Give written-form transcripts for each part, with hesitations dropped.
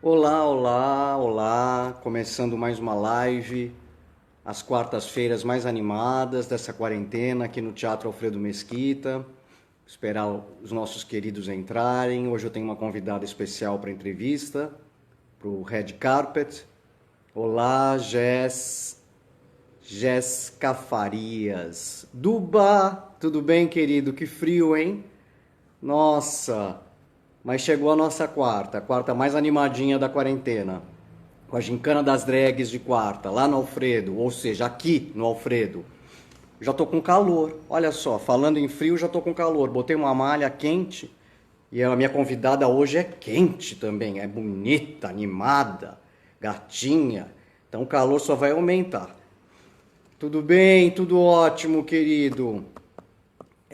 Olá, olá, olá! Começando mais uma live, às quartas-feiras mais animadas dessa quarentena aqui no Teatro Alfredo Mesquita. Esperar os nossos queridos entrarem. Hoje eu tenho uma convidada especial para entrevista, para o Red Carpet. Olá, Jéssica Farias. Duba, tudo bem, querido? Que frio, hein? Nossa, mas chegou a nossa quarta, a quarta mais animadinha da quarentena. Com a gincana das drags de quarta, lá no Alfredo, ou seja, aqui no Alfredo. Já tô com calor, olha só, falando em frio, já tô com calor. Botei uma malha quente e a minha convidada hoje é quente também, é bonita, animada, gatinha. Então o calor só vai aumentar. Tudo bem, tudo ótimo, querido.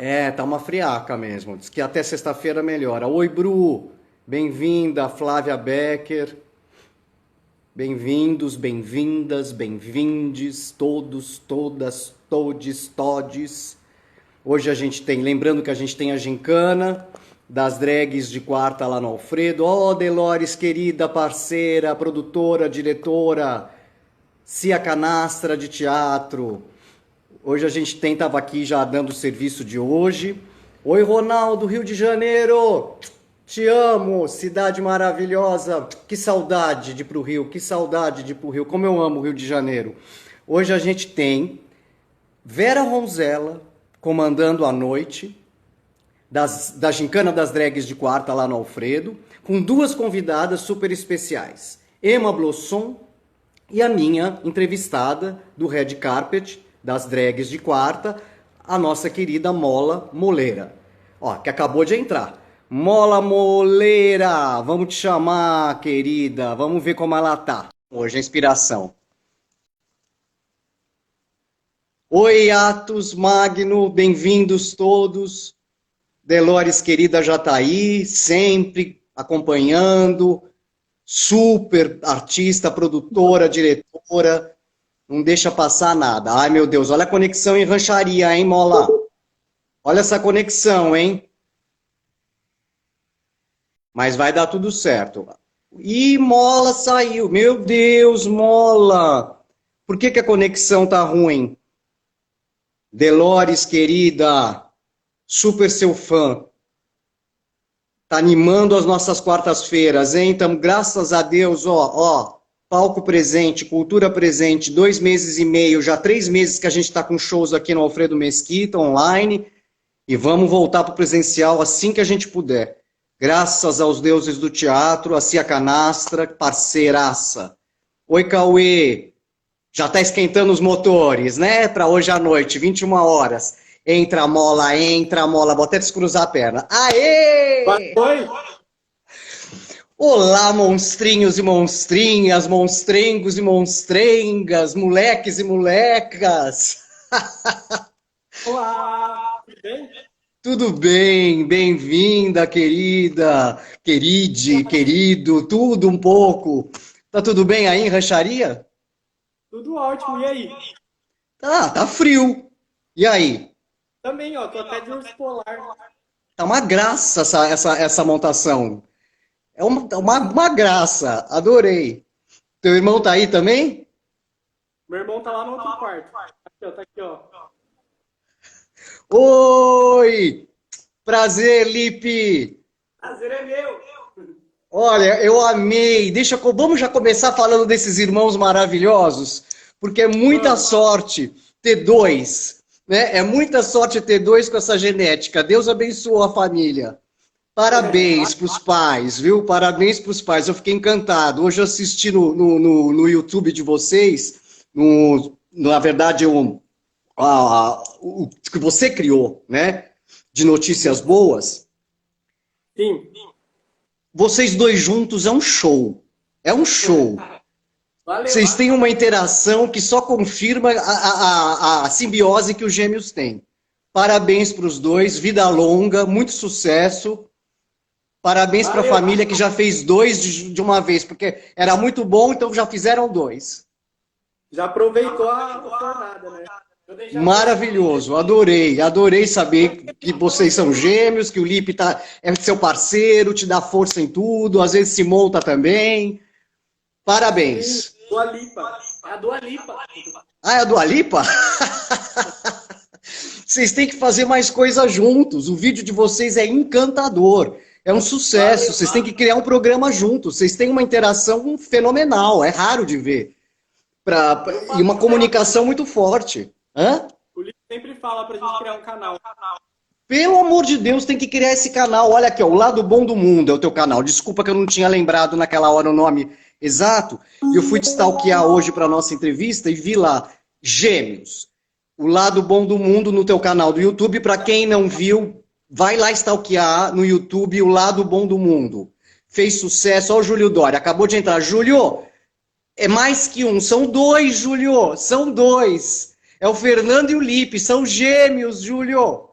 É, tá uma friaca mesmo. Diz que até sexta-feira melhora. Oi, Bru. Bem-vinda, Flávia Becker. Bem-vindos, bem-vindas, bem-vindes, todos, todas, todes, todes. Hoje a gente tem, lembrando que a gente tem a gincana das drags de quarta lá no Alfredo. Ó, Delores, querida parceira, produtora, diretora, Cia Canastra de teatro. Hoje a gente tava aqui já dando o serviço de hoje. Oi, Ronaldo, Rio de Janeiro. Te amo, cidade maravilhosa. Que saudade de ir pro Rio, que saudade de ir pro Rio. Como eu amo o Rio de Janeiro. Hoje a gente tem Vera Ronzella comandando a noite da Gincana das Drags de quarta lá no Alfredo, com duas convidadas super especiais. Emma Blossom e a minha entrevistada do Red Carpet das drags de quarta, a nossa querida Mola Moleira. Ó, que acabou de entrar. Mola Moleira, vamos te chamar, querida. Vamos ver como ela tá. Hoje a inspiração. Oi, Atos Magno, bem-vindos todos. Delores, querida, já tá aí, sempre acompanhando. Super artista, produtora, diretora. Não deixa passar nada. Ai, meu Deus, olha a conexão em rancharia, hein, Mola? Olha essa conexão, hein? Mas vai dar tudo certo. Ih, Mola saiu. Meu Deus, Mola. Por que que a conexão tá ruim? Delores, querida. Super seu fã. Tá animando as nossas quartas-feiras, hein? Então, graças a Deus, ó. Palco presente, cultura presente, 2 meses e meio, já 3 meses que a gente está com shows aqui no Alfredo Mesquita, online, e vamos voltar para o presencial assim que a gente puder. Graças aos deuses do teatro, a Cia Canastra, parceiraça. Oi, Cauê, já está esquentando os motores, né? Para hoje à noite, 21 horas. Entra, mola, vou até descruzar a perna. Aê! Oi! Olá, monstrinhos e monstrinhas, monstrengos e monstrengas, moleques e molecas. Olá! Tudo bem? Tudo bem? Bem-vinda, querida, queride, querido, tudo um pouco. Tá tudo bem aí em Rancharia? Tudo ótimo. E aí? Tá frio. E aí? Também, ó, tô até de urso polar. Tá uma graça essa montação. É uma graça, adorei. Teu irmão tá aí também? Meu irmão tá lá no outro quarto. Tá aqui, ó. Oi! Prazer, Lipe! Prazer é meu. Olha, eu amei. Vamos já começar falando desses irmãos maravilhosos, porque é muita Vamos. sorte ter dois, né? É muita sorte ter dois com essa genética. Deus abençoou a família. Parabéns para os pais, viu? Parabéns para os pais. Eu fiquei encantado. Hoje eu assisti no YouTube de vocês, na verdade, o que você criou, né? De notícias boas. Sim. Vocês dois juntos é um show. É um show. Valeu. Vocês têm uma interação que só confirma a simbiose que os gêmeos têm. Parabéns para os dois, vida longa, muito sucesso. Parabéns para a Valeu. família que já fez dois de uma vez, porque era muito bom, então já fizeram dois. Já aproveitou a jornada, né? Maravilhoso, adorei saber que vocês são gêmeos, que o Lipe é seu parceiro, te dá força em tudo, às vezes se monta também. Parabéns. Dua Lipa. É a Dua Lipa. Ah, é a Dua Lipa? Vocês têm que fazer mais coisas juntos. O vídeo de vocês é encantador. É um sucesso. Vocês têm que criar um programa juntos. Vocês têm uma interação fenomenal. É raro de ver. E uma comunicação muito forte. Hã? O Lipe sempre fala pra gente criar um canal. Pelo amor de Deus, tem que criar esse canal. Olha aqui, ó, o Lado Bom do Mundo é o teu canal. Desculpa que eu não tinha lembrado naquela hora o nome exato. E eu fui te stalkear hoje para nossa entrevista e vi lá, Gêmeos. O Lado Bom do Mundo no teu canal do YouTube. Para quem não viu, vai lá stalkear no YouTube o Lado Bom do Mundo. Fez sucesso. Olha o Júlio Dória, acabou de entrar. Júlio, é mais que um, são dois, Júlio, são dois. É o Fernando e o Lipe, são gêmeos, Júlio.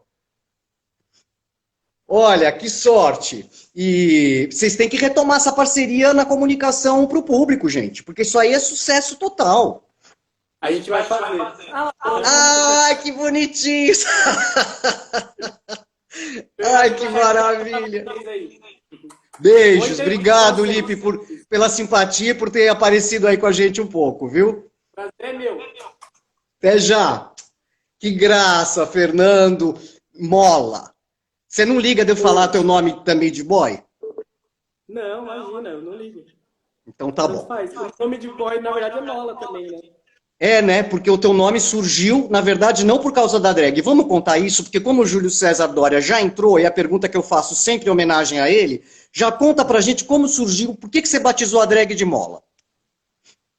Olha, que sorte. E vocês têm que retomar essa parceria na comunicação para o público, gente, porque isso aí é sucesso total. A gente vai fazer. Ai, que bonitinho. Ai, que maravilha. Beijos, obrigado, Lipe, pela simpatia e por ter aparecido aí com a gente um pouco, viu? Prazer é meu. Até já. Que graça, Fernando Mola. Você não liga de eu falar teu nome também de boy? Não, imagina, eu não ligo. Então tá bom. O nome de boy, na verdade, é Mola também, né? É, né? Porque o teu nome surgiu, na verdade, não por causa da drag. Vamos contar isso, porque como o Júlio César Dória já entrou, e a pergunta que eu faço sempre em homenagem a ele, já conta pra gente como surgiu, por que você batizou a drag de Mola?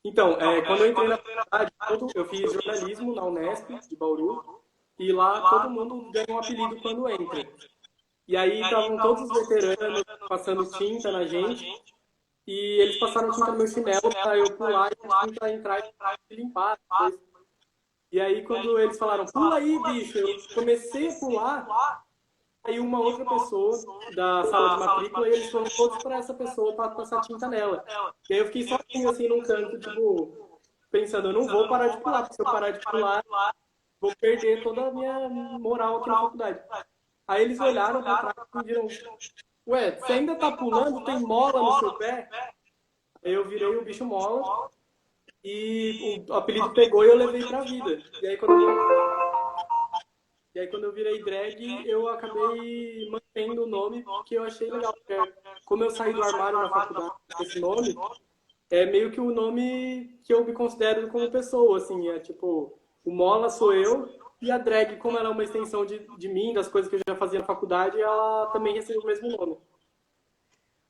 Então, quando eu entrei na faculdade, eu fiz jornalismo na Unesp, de Bauru, e lá todo mundo ganha um apelido quando entra. E aí estavam todos os veteranos passando tinta na gente, e eles passaram tinta no meu chinelo pra eu pular e a tinta entrar e limpar. E aí quando eles falaram, pula aí, bicho, eu comecei a pular, aí uma outra pessoa da sala de matrícula, e eles foram todos para essa pessoa para passar tinta nela. E aí eu fiquei sozinho assim num canto, tipo, pensando, eu não vou parar de pular, porque se eu parar de pular, vou perder toda a minha moral aqui na faculdade. Aí eles olharam pra trás e viram, ué, você ainda tá pulando? Tem mola no seu pé? Aí eu virei o bicho mola e o apelido pegou e eu levei pra vida. E aí quando eu virei drag, eu acabei mantendo o nome porque eu achei legal. Porque como eu saí do armário na faculdade com esse nome, é meio que o nome que eu me considero como pessoa, assim, é tipo, o Mola sou eu, e a drag, como ela é uma extensão de mim, das coisas que eu já fazia na faculdade, ela também recebeu o mesmo nome.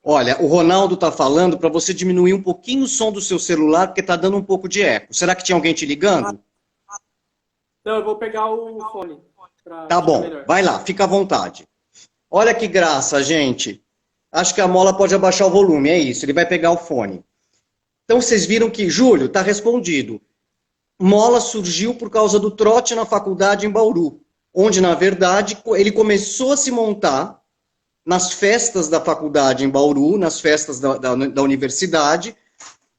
Olha, o Ronaldo tá falando para você diminuir um pouquinho o som do seu celular, porque tá dando um pouco de eco. Será que tinha alguém te ligando? Não, eu vou pegar o fone. Tá bom, vai lá, fica à vontade. Olha que graça, gente. Acho que a Mola pode abaixar o volume, é isso, ele vai pegar o fone. Então vocês viram que, Júlio, tá respondido. Mola surgiu por causa do trote na faculdade em Bauru, onde, na verdade, ele começou a se montar nas festas da faculdade em Bauru, nas festas da universidade,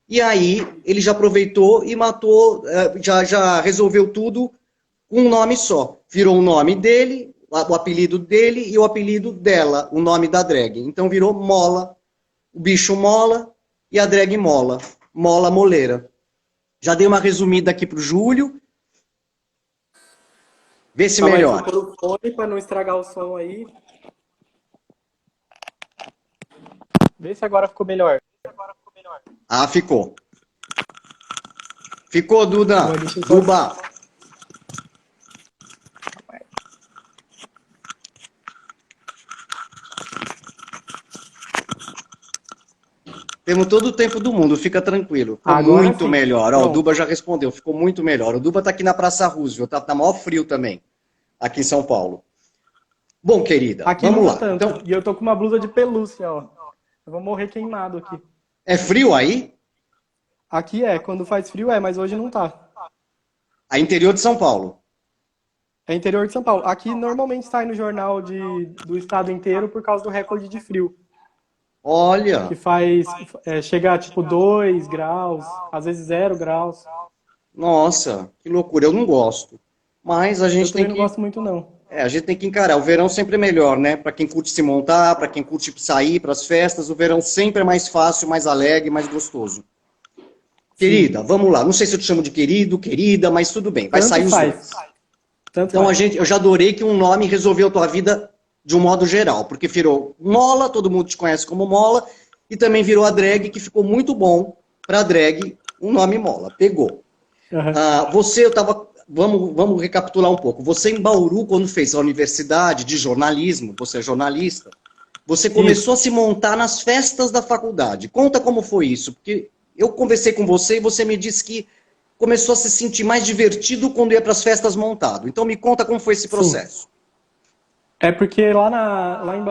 e aí ele já aproveitou e matou, já resolveu tudo com um nome só. Virou o nome dele, o apelido dele e o apelido dela, o nome da drag. Então virou Mola, o bicho Mola e a drag Mola, Mola Moleira. Já dei uma resumida aqui pro Júlio. Vê se melhora. Vou pôr o fone para não estragar o som aí. Vê se agora ficou melhor. Ah, ficou. Ficou, Duda. Duba. Temos todo o tempo do mundo, fica tranquilo. Ficou agora muito sim. melhor. Ó, o Duba já respondeu, ficou muito melhor. O Duba tá aqui na Praça Roosevelt, tá maior frio também, aqui em São Paulo. Bom, querida, aqui vamos não lá. Tanto. Então, e eu tô com uma blusa de pelúcia, ó. Eu vou morrer queimado aqui. é frio aí? Aqui quando faz frio mas hoje não tá. A interior de São Paulo. É interior de São Paulo. Aqui normalmente sai no jornal do estado inteiro por causa do recorde de frio. Olha. Que faz chegar tipo 2 graus, às vezes 0 graus. Nossa, que loucura, eu não gosto. Mas a Eu gente tem também não que gosto muito, não. a gente tem que encarar. O verão sempre é melhor, né? Para quem curte se montar, para quem curte sair para as festas, o verão sempre é mais fácil, mais alegre, mais gostoso. Querida, Sim, vamos lá. Não sei se eu te chamo de querido, querida, mas tudo bem, vai tanto sair os faz. dois. Tanto Então faz. eu já adorei que um nome resolveu a tua vida de um modo geral, porque virou Mola, todo mundo te conhece como Mola, e também virou a drag, que ficou muito bom para drag, um nome Mola. Pegou. Aham. Você, eu tava. Vamos recapitular um pouco. Você em Bauru, quando fez a universidade de jornalismo, você é jornalista, você começou a Isso. se montar nas festas da faculdade. Conta como foi isso, porque eu conversei com você e você me disse que começou a se sentir mais divertido quando ia para as festas montado. Então me conta como foi esse Sim. processo. É porque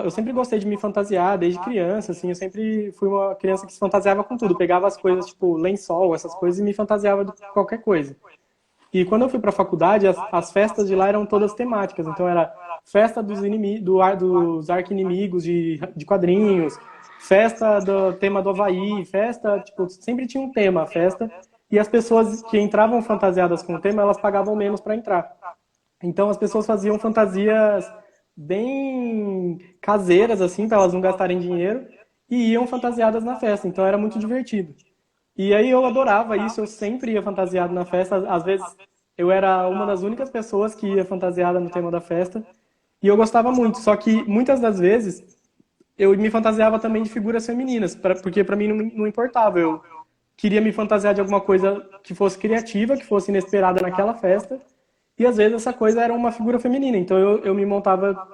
eu sempre gostei de me fantasiar desde criança, assim, eu sempre fui uma criança que se fantasiava com tudo, pegava as coisas tipo lençol, essas coisas e me fantasiava de qualquer coisa. E quando eu fui para a faculdade, as festas de lá eram todas temáticas. Então era festa dos arqui-inimigos de quadrinhos, festa do tema do Havaí, festa, tipo, sempre tinha um tema a festa. E as pessoas que entravam fantasiadas com o tema, elas pagavam menos para entrar. Então as pessoas faziam fantasias bem caseiras, assim, para elas não gastarem dinheiro, e iam fantasiadas na festa. Então era muito divertido. E aí eu adorava isso, eu sempre ia fantasiado na festa. Às vezes eu era uma das únicas pessoas que ia fantasiada no tema da festa. E eu gostava muito, só que muitas das vezes eu me fantasiava também de figuras femininas, porque pra mim não importava. Eu queria me fantasiar de alguma coisa que fosse criativa, que fosse inesperada naquela festa. E às vezes essa coisa era uma figura feminina. Então eu me montava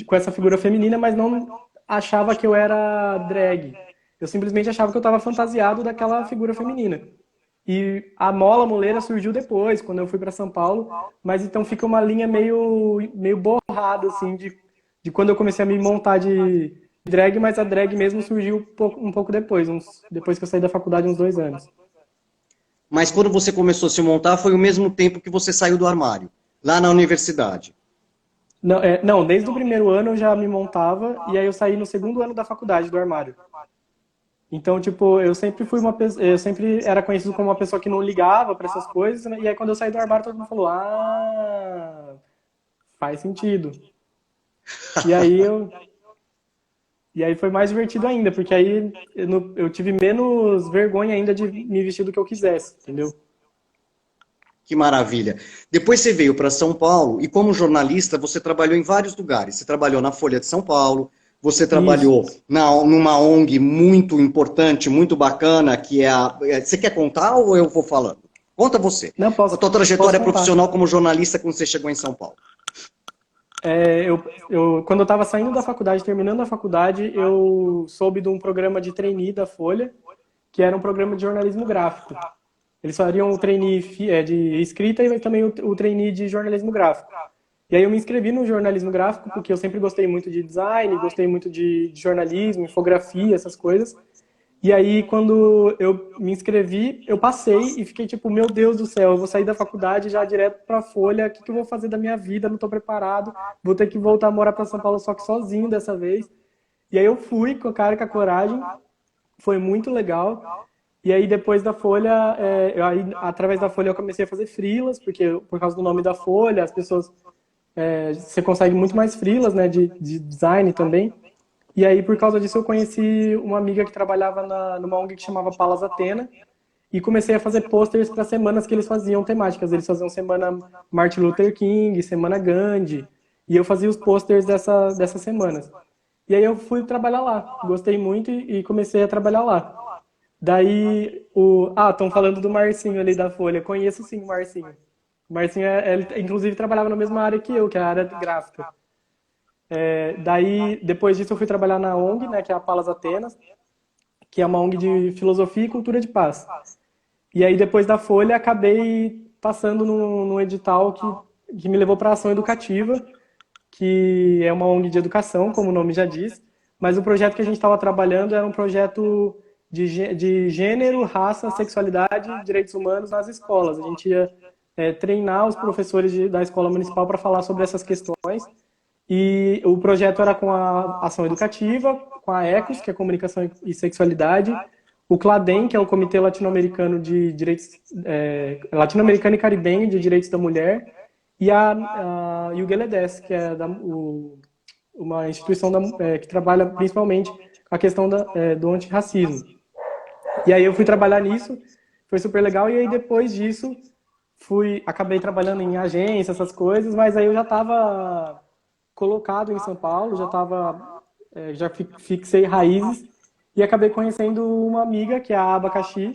com essa figura feminina, mas não achava que eu era drag. Eu simplesmente achava que eu estava fantasiado daquela figura feminina. E a moleira surgiu depois, quando eu fui para São Paulo, mas então fica uma linha meio borrada, assim, de quando eu comecei a me montar de drag, mas a drag mesmo surgiu um pouco depois, depois que eu saí da faculdade, uns 2 anos. Mas quando você começou a se montar, foi o mesmo tempo que você saiu do armário, lá na universidade. Não, não, desde o primeiro ano eu já me montava, e aí eu saí no segundo ano da faculdade, do armário. Então, tipo, eu sempre fui uma pessoa, eu sempre era conhecido como uma pessoa que não ligava para essas coisas, né? E aí quando eu saí do armário todo mundo falou: "Ah, faz sentido". E aí eu e aí foi mais divertido ainda, porque aí eu tive menos vergonha ainda de me vestir do que eu quisesse, entendeu? Que maravilha. Depois você veio para São Paulo e, como jornalista, você trabalhou em vários lugares. Você trabalhou na Folha de São Paulo, você Isso. trabalhou numa ONG muito importante, muito bacana, que é a. Você quer contar ou eu vou falando? Conta você. Não, A tua posso trajetória contar. profissional como jornalista quando você chegou em São Paulo. Quando eu estava saindo da faculdade, terminando a faculdade, eu soube de um programa de trainee da Folha, que era um programa de jornalismo gráfico. Eles fariam o trainee de escrita e também o trainee de jornalismo gráfico. E aí eu me inscrevi no jornalismo gráfico, porque eu sempre gostei muito de design, gostei muito de jornalismo, infografia, essas coisas. E aí, quando eu me inscrevi, eu passei e fiquei tipo, meu Deus do céu, eu vou sair da faculdade já direto pra Folha, o que eu vou fazer da minha vida? Não tô preparado, vou ter que voltar a morar pra São Paulo só que sozinho dessa vez. E aí eu fui com a cara e com a coragem, foi muito legal. E aí depois da Folha, através da Folha eu comecei a fazer freelas, porque por causa do nome da Folha, as pessoas, você consegue muito mais freelas, né, de design também. E aí, por causa disso, eu conheci uma amiga que trabalhava numa ONG que chamava Palas Atena e comecei a fazer posters para semanas que eles faziam temáticas. Eles faziam semana Martin Luther King, semana Gandhi, e eu fazia os posters dessas semanas. E aí eu fui trabalhar lá, gostei muito e comecei a trabalhar lá. Daí, estão falando do Marcinho ali da Folha. Conheço sim o Marcinho. O Marcinho, ele inclusive trabalhava na mesma área que eu, que é a área de gráfica. Daí, depois disso, eu fui trabalhar na ONG, né, que é a Palas Atenas, que é uma ONG de filosofia e cultura de paz. E aí, depois da Folha, acabei passando num edital que me levou para a Ação Educativa, que é uma ONG de educação, como o nome já diz, mas o projeto que a gente estava trabalhando era um projeto de gênero, raça, sexualidade e direitos humanos nas escolas. A gente ia treinar os professores da escola municipal para falar sobre essas questões. E o projeto era com a Ação Educativa, com a ECOS, que é Comunicação e Sexualidade, o CLADEM, que é o Comitê Latino-Americano de Direitos, Latino-Americano e Caribenho de Direitos da Mulher, e a Yugeledés, que é uma instituição que trabalha principalmente com a questão do antirracismo. E aí eu fui trabalhar nisso, foi super legal, e aí depois disso acabei trabalhando em agência, essas coisas, mas aí eu já estava colocado em São Paulo, já fixei raízes e acabei conhecendo uma amiga que é a Abacaxi.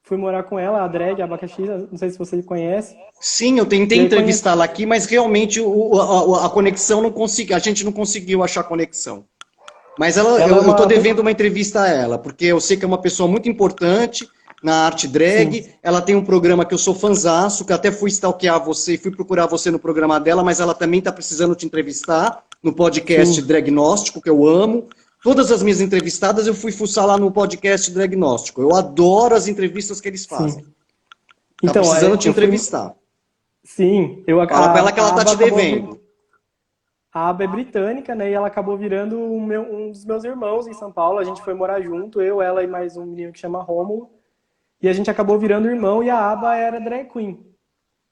Fui morar com ela, a drag, a Abacaxi, não sei se você conhece. Sim, eu tentei entrevistá-la aqui, mas realmente a conexão não consegui, a gente não conseguiu achar conexão. Mas eu tô devendo uma entrevista a ela, porque eu sei que é uma pessoa muito importante na arte drag. Sim. Ela tem um programa que eu sou fanzaço, que até fui stalkear você e fui procurar você no programa dela, mas ela também está precisando te entrevistar no podcast Sim. Dragnóstico, que eu amo. Todas as minhas entrevistadas eu fui fuçar lá no podcast Dragnóstico. Eu adoro as entrevistas que eles fazem. Sim. Então, tá precisando te entrevistar. Sim. Fala pra ela que ela tá te devendo. A Aba é britânica, né? E ela acabou virando um dos meus irmãos em São Paulo. A gente foi morar junto, eu, ela e mais um menino que chama Rômulo. E a gente acabou virando irmão e a Aba era drag queen.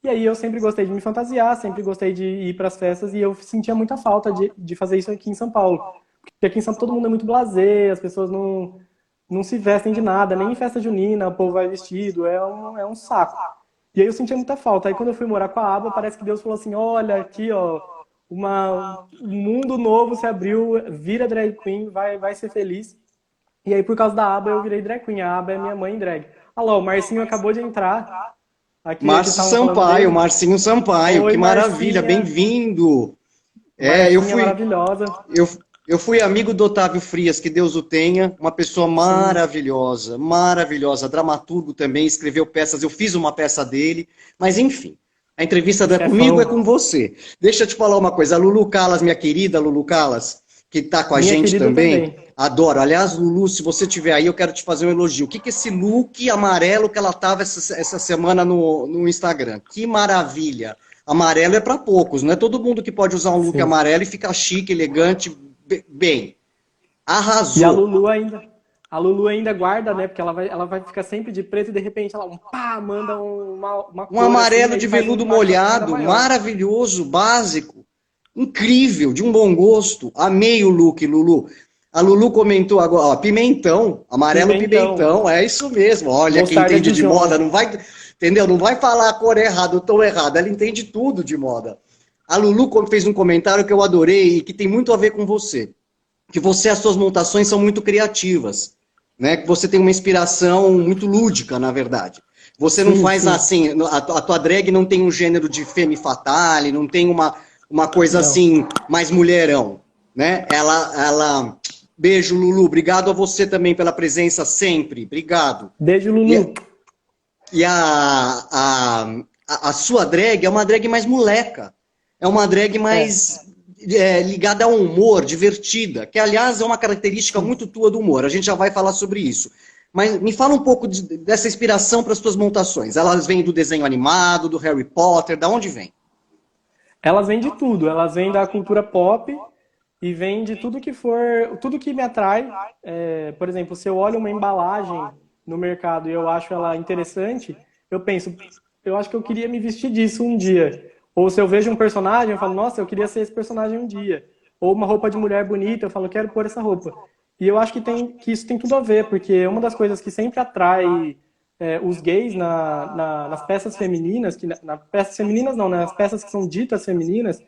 E aí eu sempre gostei de me fantasiar, sempre gostei de ir para as festas e eu sentia muita falta de fazer isso aqui em São Paulo. Porque aqui em São Paulo todo mundo é muito blasé, as pessoas não se vestem de nada, nem em festa junina o povo vai vestido, é um saco. E aí eu sentia muita falta. Aí quando eu fui morar com a Aba, parece que Deus falou assim, olha aqui, ó, um mundo novo se abriu, vira drag queen, vai ser feliz. E aí por causa da Aba eu virei drag queen, a Aba é minha mãe em drag. Alô, o Marcinho acabou de entrar. Márcio Sampaio, Marcinho Sampaio, Oi, que maravilha, bem-vindo. Maravilhosa. Eu fui amigo do Otávio Frias, que Deus o tenha, uma pessoa maravilhosa, Sim. maravilhosa, dramaturgo também, escreveu peças, eu fiz uma peça dele, mas enfim, a entrevista não é comigo, é com você. Deixa eu te falar uma coisa, a Lulu Calas, minha querida Lulu Calas, que está com a gente também, adoro. Aliás, Lulu, se você estiver aí, eu quero te fazer um elogio. O que é esse look amarelo que ela estava essa semana no Instagram? Que maravilha! Amarelo é para poucos, não é todo mundo que pode usar um look Sim. amarelo e ficar chique, elegante, bem. Arrasou. E a Lulu ainda guarda, né? Porque ela vai ficar sempre de preto e de repente ela manda uma um amarelo assim, de veludo molhado, maravilhoso, básico. Incrível, de um bom gosto. Amei o look, Lulu. A Lulu comentou agora, ó, pimentão, amarelo pimentão, é isso mesmo. Olha, quem entende de moda não vai, entendeu? Não vai falar a cor errada, o tom errado, ela entende tudo de moda. A Lulu fez um comentário que eu adorei e que tem muito a ver com você. Que as suas montações são muito criativas, né? Que você tem uma inspiração muito lúdica, na verdade. Você não faz assim, a tua drag não tem um gênero de femme fatale, não tem uma coisa assim, mais mulherão, né? Ela... Beijo, Lulu. Obrigado a você também pela presença sempre. Obrigado. Beijo, Lulu. E a sua drag é uma drag mais moleca. É uma drag mais ligada ao humor, divertida. Que, aliás, é uma característica muito tua do humor. A gente já vai falar sobre isso. Mas me fala um pouco dessa inspiração para as tuas montações. Elas vêm do desenho animado, do Harry Potter, da onde vem? Elas vêm de tudo. Elas vêm da cultura pop e vêm de tudo que me atrai. Por exemplo, se eu olho uma embalagem no mercado e eu acho ela interessante, eu penso, eu acho que eu queria me vestir disso um dia. Ou se eu vejo um personagem, eu falo, nossa, eu queria ser esse personagem um dia. Ou uma roupa de mulher bonita, eu falo, quero pôr essa roupa. E eu acho que isso tem tudo a ver, porque uma das coisas que sempre atrai os gays nas peças femininas, peças femininas não, né? Nas peças que são ditas femininas,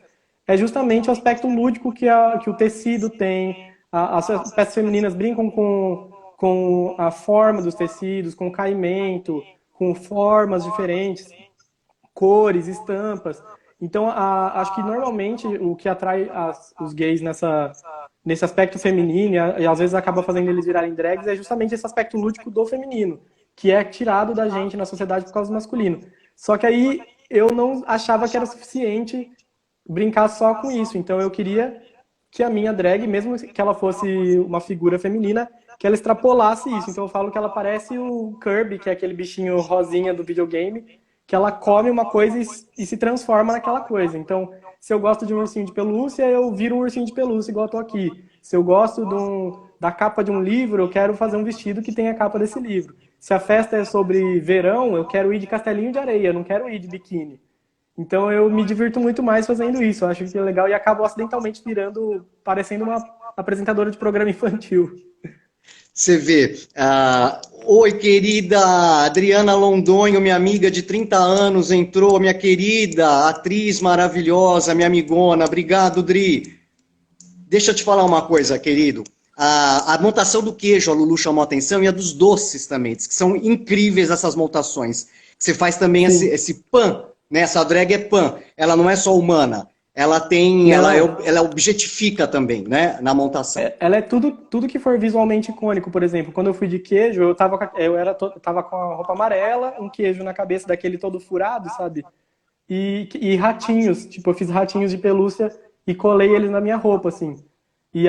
é justamente o aspecto lúdico que o tecido tem. As peças femininas brincam com a forma dos tecidos, com o caimento, com formas diferentes, cores, estampas. Então, acho que normalmente o que atrai os gays nesse aspecto feminino, e às vezes acaba fazendo eles virarem drags, é justamente esse aspecto lúdico do feminino, que é tirado da gente na sociedade por causa do masculino. Só que aí eu não achava que era suficiente brincar só com isso. Então eu queria que a minha drag, mesmo que ela fosse uma figura feminina, que ela extrapolasse isso. Então eu falo que ela parece o Kirby, que é aquele bichinho rosinha do videogame, que ela come uma coisa e se transforma naquela coisa. Então, se eu gosto de um ursinho de pelúcia, eu viro um ursinho de pelúcia, igual eu tô aqui. Se eu gosto da capa de um livro, eu quero fazer um vestido que tenha a capa desse livro. Se a festa é sobre verão, eu quero ir de castelinho de areia, eu não quero ir de biquíni. Então eu me divirto muito mais fazendo isso. Eu acho que é legal e acabo acidentalmente parecendo uma apresentadora de programa infantil. Você vê. Oi, querida Adriana Londonho, minha amiga de 30 anos, entrou, minha querida atriz maravilhosa, minha amigona. Obrigado, Dri. Deixa eu te falar uma coisa, querido. A montação do queijo, a Lulu chamou a atenção, e a dos doces também, diz que são incríveis essas montações. Você faz também esse pan, né? Essa drag é pan. Ela não é só humana. Ela tem, ela objetifica também, né? Na montação. Ela é tudo que for visualmente icônico, por exemplo. Quando eu fui de queijo, eu tava com a roupa amarela, um queijo na cabeça daquele todo furado, sabe? E ratinhos, tipo, eu fiz ratinhos de pelúcia e colei eles na minha roupa, assim. E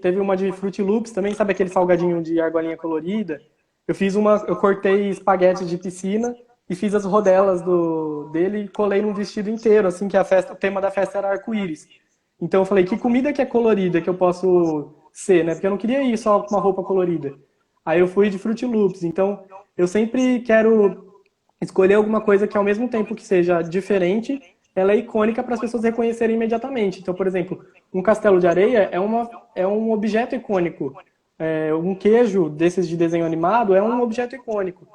teve uma de Fruit Loops também, sabe aquele salgadinho de argolinha colorida? Eu cortei espaguete de piscina e fiz as rodelas dele e colei num vestido inteiro, assim, que o tema da festa era arco-íris. Então eu falei, que comida que é colorida que eu posso ser, né? Porque eu não queria ir só com uma roupa colorida. Aí eu fui de Fruit Loops. Então eu sempre quero escolher alguma coisa que ao mesmo tempo que seja diferente, ela é icônica para as pessoas reconhecerem imediatamente. Então, por exemplo, um castelo de areia é um objeto icônico. Um queijo desses de desenho animado é um objeto icônico.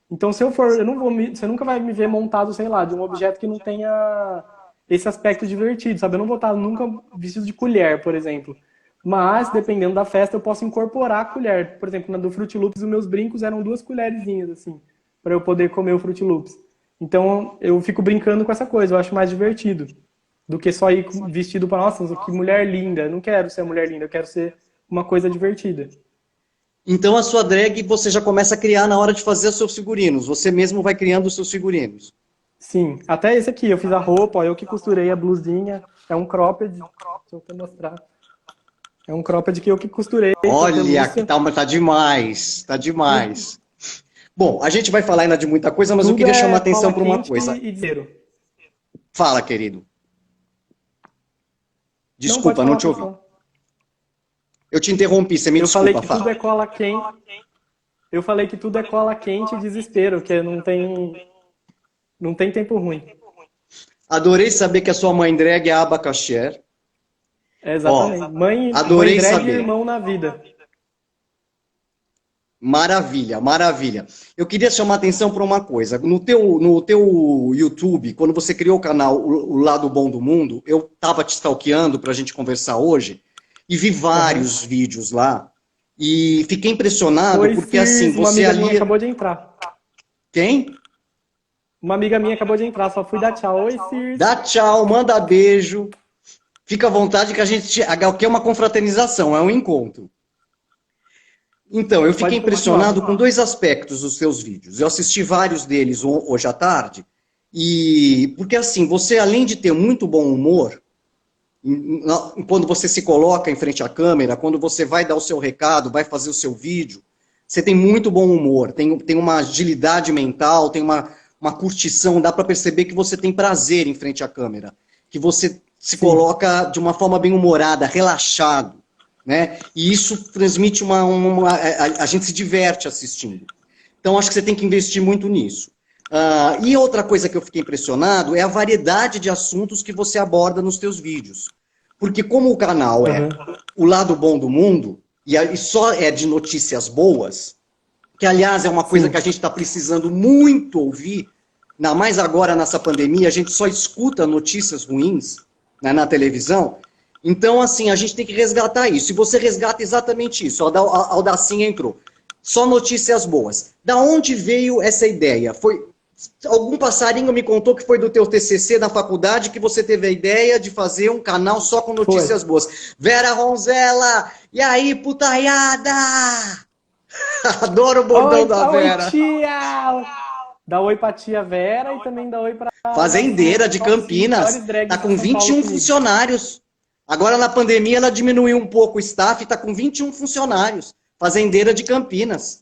Então, se eu for, você nunca vai me ver montado, sei lá, de um objeto que não tenha esse aspecto divertido, sabe? Eu não vou estar nunca vestido de colher, por exemplo. Mas, dependendo da festa, eu posso incorporar a colher. Por exemplo, na do Fruit Loops, os meus brincos eram 2 colherzinhas, assim, para eu poder comer o Fruit Loops. Então, eu fico brincando com essa coisa, eu acho mais divertido do que só ir vestido para, nossa, que mulher linda. Eu não quero ser mulher linda, eu quero ser uma coisa divertida. Então a sua drag você já começa a criar na hora de fazer os seus figurinos. Você mesmo vai criando os seus figurinos. Sim, até esse aqui, eu fiz a roupa, ó, eu que costurei a blusinha, é um cropped, deixa eu até mostrar. É um cropped que eu que costurei. Olha, que tá demais, tá demais. Bom, a gente vai falar ainda de muita coisa, mas eu queria chamar a atenção para uma coisa. Fala, querido. Desculpa, não te ouvi. Eu te interrompi, você me desculpa. Eu falei que tudo é cola quente. Eu falei que tudo é cola quente e desespero, que não tem tempo ruim. Adorei saber que a sua mãe drag é a Abacaxer. Exatamente. Mãe adorei drag saber. E irmão na vida. Maravilha, maravilha. Eu queria chamar a atenção para uma coisa. No teu YouTube, quando você criou o canal O Lado Bom do Mundo, eu estava te stalkeando para a gente conversar hoje e vi vários vídeos lá e fiquei impressionado porque assim, você uma amiga ali... minha acabou de entrar. Quem? Uma amiga minha acabou de entrar, só fui dar tchau. Oi, Circe. Dá tchau, manda beijo. Fica à vontade que a gente... Aqui é uma confraternização, é um encontro. Então, eu fiquei impressionado com 2 aspectos dos seus vídeos. Eu assisti vários deles hoje à tarde, porque assim, você além de ter muito bom humor, quando você se coloca em frente à câmera, quando você vai dar o seu recado, vai fazer o seu vídeo, você tem muito bom humor, tem uma agilidade mental, tem uma curtição, dá para perceber que você tem prazer em frente à câmera, que você se coloca de uma forma bem humorada, relaxado. Né? E isso transmite a gente se diverte assistindo. Então, acho que você tem que investir muito nisso. E outra coisa que eu fiquei impressionado é a variedade de assuntos que você aborda nos teus vídeos. Porque como o canal é o lado bom do mundo, e só é de notícias boas, que aliás é uma coisa que a gente está precisando muito ouvir, ainda mais agora nessa pandemia, a gente só escuta notícias ruins, né, na televisão. Então, assim, a gente tem que resgatar isso. E você resgata exatamente isso. A Aldacinha entrou. Só notícias boas. Da onde veio essa ideia? Algum passarinho me contou que foi do teu TCC da faculdade que você teve a ideia de fazer um canal só com notícias boas. Vera Ronzella! E aí, putaiada! Adoro o bordão da Vera. Oi, tia! Dá oi pra tia Vera e também dá oi pra... Fazendeira de Campinas. Tá com 21 funcionários. Agora, na pandemia, ela diminuiu um pouco o staff e está com 21 funcionários. Fazendeira de Campinas.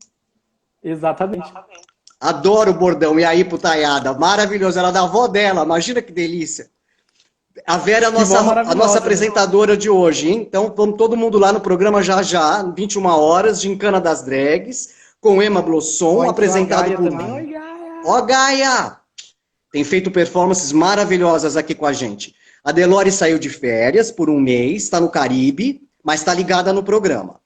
Exatamente. Adoro o bordão. E aí, putaiada? Maravilhoso. Ela é da avó dela. Imagina que delícia. A Vera é a nossa apresentadora de hoje, hein? Então, vamos todo mundo lá no programa já, 21 horas, Gincana das Drags, com Emma Blossom, apresentado por mim. Oi, Gaia! Ó, Gaia! tem feito performances maravilhosas aqui com a gente. A Delore saiu de férias por um mês, está no Caribe, mas está ligada no programa.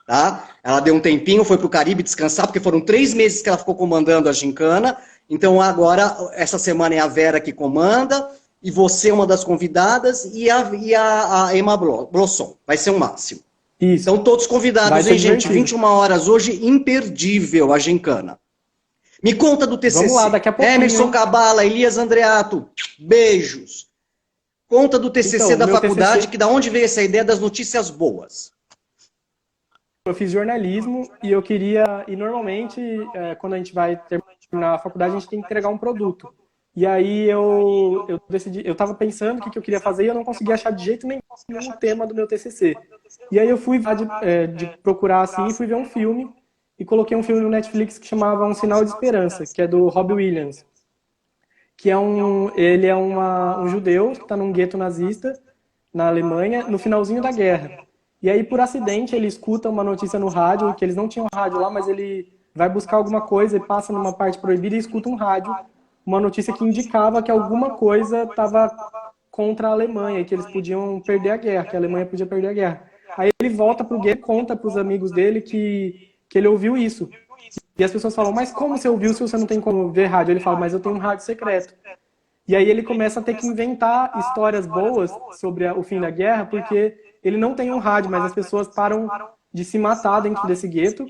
Tá? Ela deu um tempinho, foi para o Caribe descansar, porque foram 3 meses que ela ficou comandando a gincana. Então agora, essa semana é a Vera que comanda, e você é uma das convidadas, e a Emma Blossom. Vai ser um máximo. Isso. Então todos convidados, hein, gente? Divertido. 21 horas hoje, imperdível a gincana. Me conta do TCC. Vamos lá, daqui a pouquinho. Emerson Cabala, Elias Andreato, beijos. Conta do TCC Então, da meu faculdade, TCC... que da onde veio essa ideia das notícias boas? Eu fiz jornalismo e eu queria... E normalmente, quando a gente vai terminar a faculdade, a gente tem que entregar um produto. E aí eu decidi... Eu estava pensando o que eu queria fazer e eu não conseguia achar de jeito nenhum o tema do meu TCC. E aí eu fui de procurar assim e fui ver um filme. E coloquei um filme no Netflix que chamava Um Sinal de Esperança, que é do Robbie Williams. Que ele é um judeu que está num gueto nazista na Alemanha no finalzinho da guerra. E aí, por acidente, ele escuta uma notícia no rádio, que eles não tinham rádio lá, mas ele vai buscar alguma coisa e passa numa parte proibida e escuta um rádio, uma notícia que indicava que alguma coisa estava contra a Alemanha, que eles podiam perder a guerra, que a Alemanha podia perder a guerra. Aí ele volta pro gueto e conta para os amigos dele que ele ouviu isso. E as pessoas falam, mas como você ouviu se você não tem como ver rádio? Ele fala, mas eu tenho um rádio secreto. E aí ele começa a ter que inventar histórias boas sobre o fim da guerra, porque ele não tem um rádio, mas as pessoas param de se matar dentro desse gueto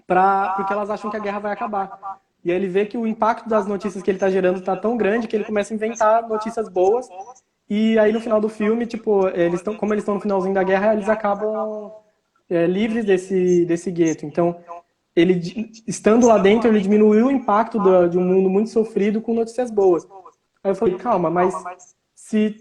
porque elas acham que a guerra vai acabar. E aí ele vê que o impacto das notícias que ele está gerando está tão grande que ele começa a inventar notícias boas. E aí no final do filme, tipo, como eles estão no finalzinho da guerra, eles acabam livres desse gueto. Então, ele, estando lá dentro, ele diminuiu o impacto de um mundo muito sofrido com notícias boas. Aí eu falei, calma, mas se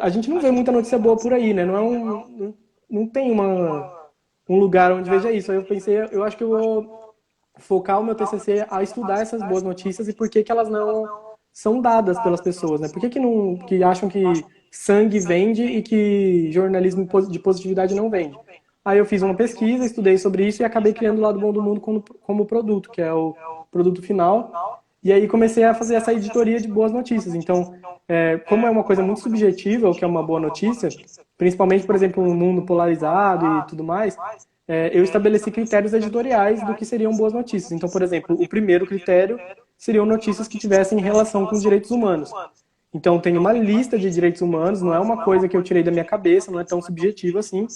a gente não vê muita notícia boa por aí, né? Não tem um lugar onde veja isso. Aí eu pensei, eu acho que eu vou focar o meu TCC a estudar essas boas notícias e por que elas não são dadas pelas pessoas, né? Por que acham que sangue vende e que jornalismo de positividade não vende? Aí eu fiz uma pesquisa, estudei sobre isso e acabei criando o Lado Bom do Mundo como produto, que é o produto final. E aí comecei a fazer essa editoria de boas notícias. Então, como é uma coisa muito subjetiva, o que é uma boa notícia, principalmente, por exemplo, no mundo polarizado e tudo mais, eu estabeleci critérios editoriais do que seriam boas notícias. Então, por exemplo, o primeiro critério seriam notícias que tivessem relação com os direitos humanos. Então, tem uma lista de direitos humanos, não é uma coisa que eu tirei da minha cabeça, não é tão subjetivo assim.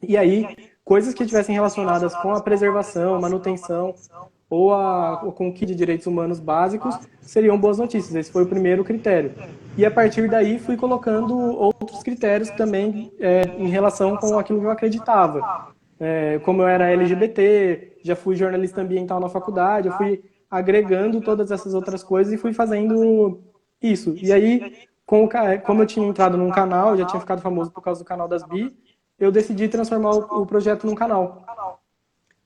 E aí, coisas que estivessem relacionadas com a preservação, manutenção ou com o que de direitos humanos básicos seriam boas notícias. Esse foi o primeiro critério. E a partir daí fui colocando outros critérios também em relação com aquilo que eu acreditava. Como eu era LGBT, já fui jornalista ambiental na faculdade, eu fui agregando todas essas outras coisas e fui fazendo isso. E aí, como eu tinha entrado num canal, já tinha ficado famoso por causa do canal das Bi, eu decidi transformar o projeto num canal.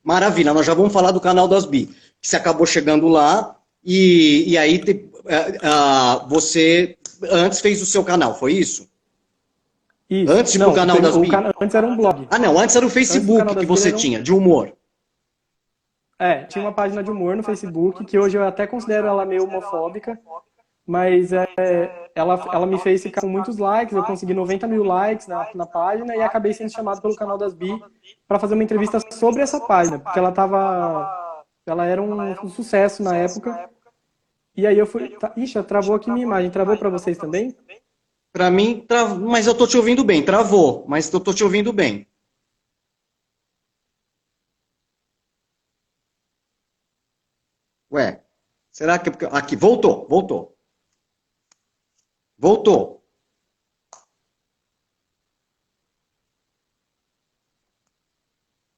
Maravilha, nós já vamos falar do canal das Bi, que você acabou chegando lá, e aí você antes fez o seu canal, foi isso? Isso. Antes de ir pro canal das Bi? Antes era um blog. Ah, não, antes era o Facebook que você tinha, de humor. Tinha uma página de humor no Facebook, que hoje eu até considero ela meio homofóbica, mas ela me fez ficar com muitos likes, eu consegui 90 mil likes na página e acabei sendo chamado pelo canal das Bi para fazer uma entrevista sobre essa página, porque ela era um sucesso na época. E aí eu fui... Ixi, travou aqui minha imagem. Travou para vocês também? Para mim, mas eu tô te ouvindo bem. Travou, mas eu tô te ouvindo bem. Ué, será que... Aqui, voltou. Voltou.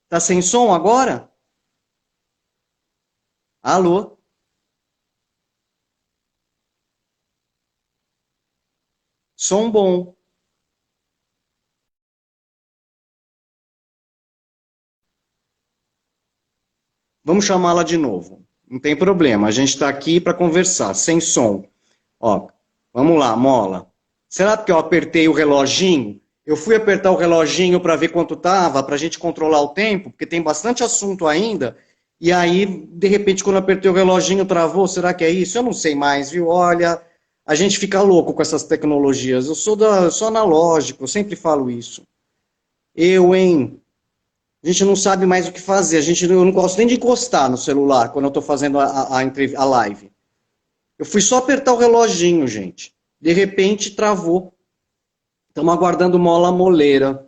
Tá sem som agora? Alô? Som bom. Vamos chamá-la de novo. Não tem problema, a gente está aqui para conversar, sem som. Ó, vamos lá, Mola. Será que eu apertei o reloginho? Eu fui apertar o reloginho para ver quanto estava, para a gente controlar o tempo, porque tem bastante assunto ainda, E aí, de repente, quando eu apertei o reloginho, travou. Será que é isso? Eu não sei mais, viu? Olha, a gente fica louco com essas tecnologias. Eu sou analógico, eu sempre falo isso. Hein? A gente não sabe mais o que fazer. Eu não gosto nem de encostar no celular quando eu estou fazendo a live. Eu fui só apertar o reloginho, gente. De repente, travou. Estamos aguardando Mola Moleira,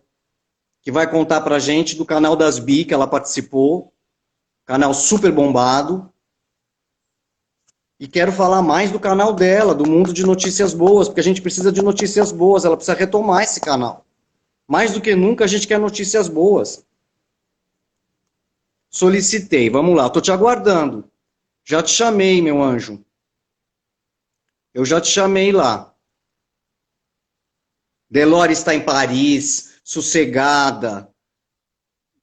que vai contar pra gente do canal das Bi, que ela participou. Canal super bombado. E quero falar mais do canal dela, do Mundo de Notícias Boas, porque a gente precisa de notícias boas, ela precisa retomar esse canal. Mais do que nunca, a gente quer notícias boas. Solicitei, vamos lá, estou te aguardando. Já te chamei, meu anjo. Eu já te chamei lá. Delore está em Paris, sossegada.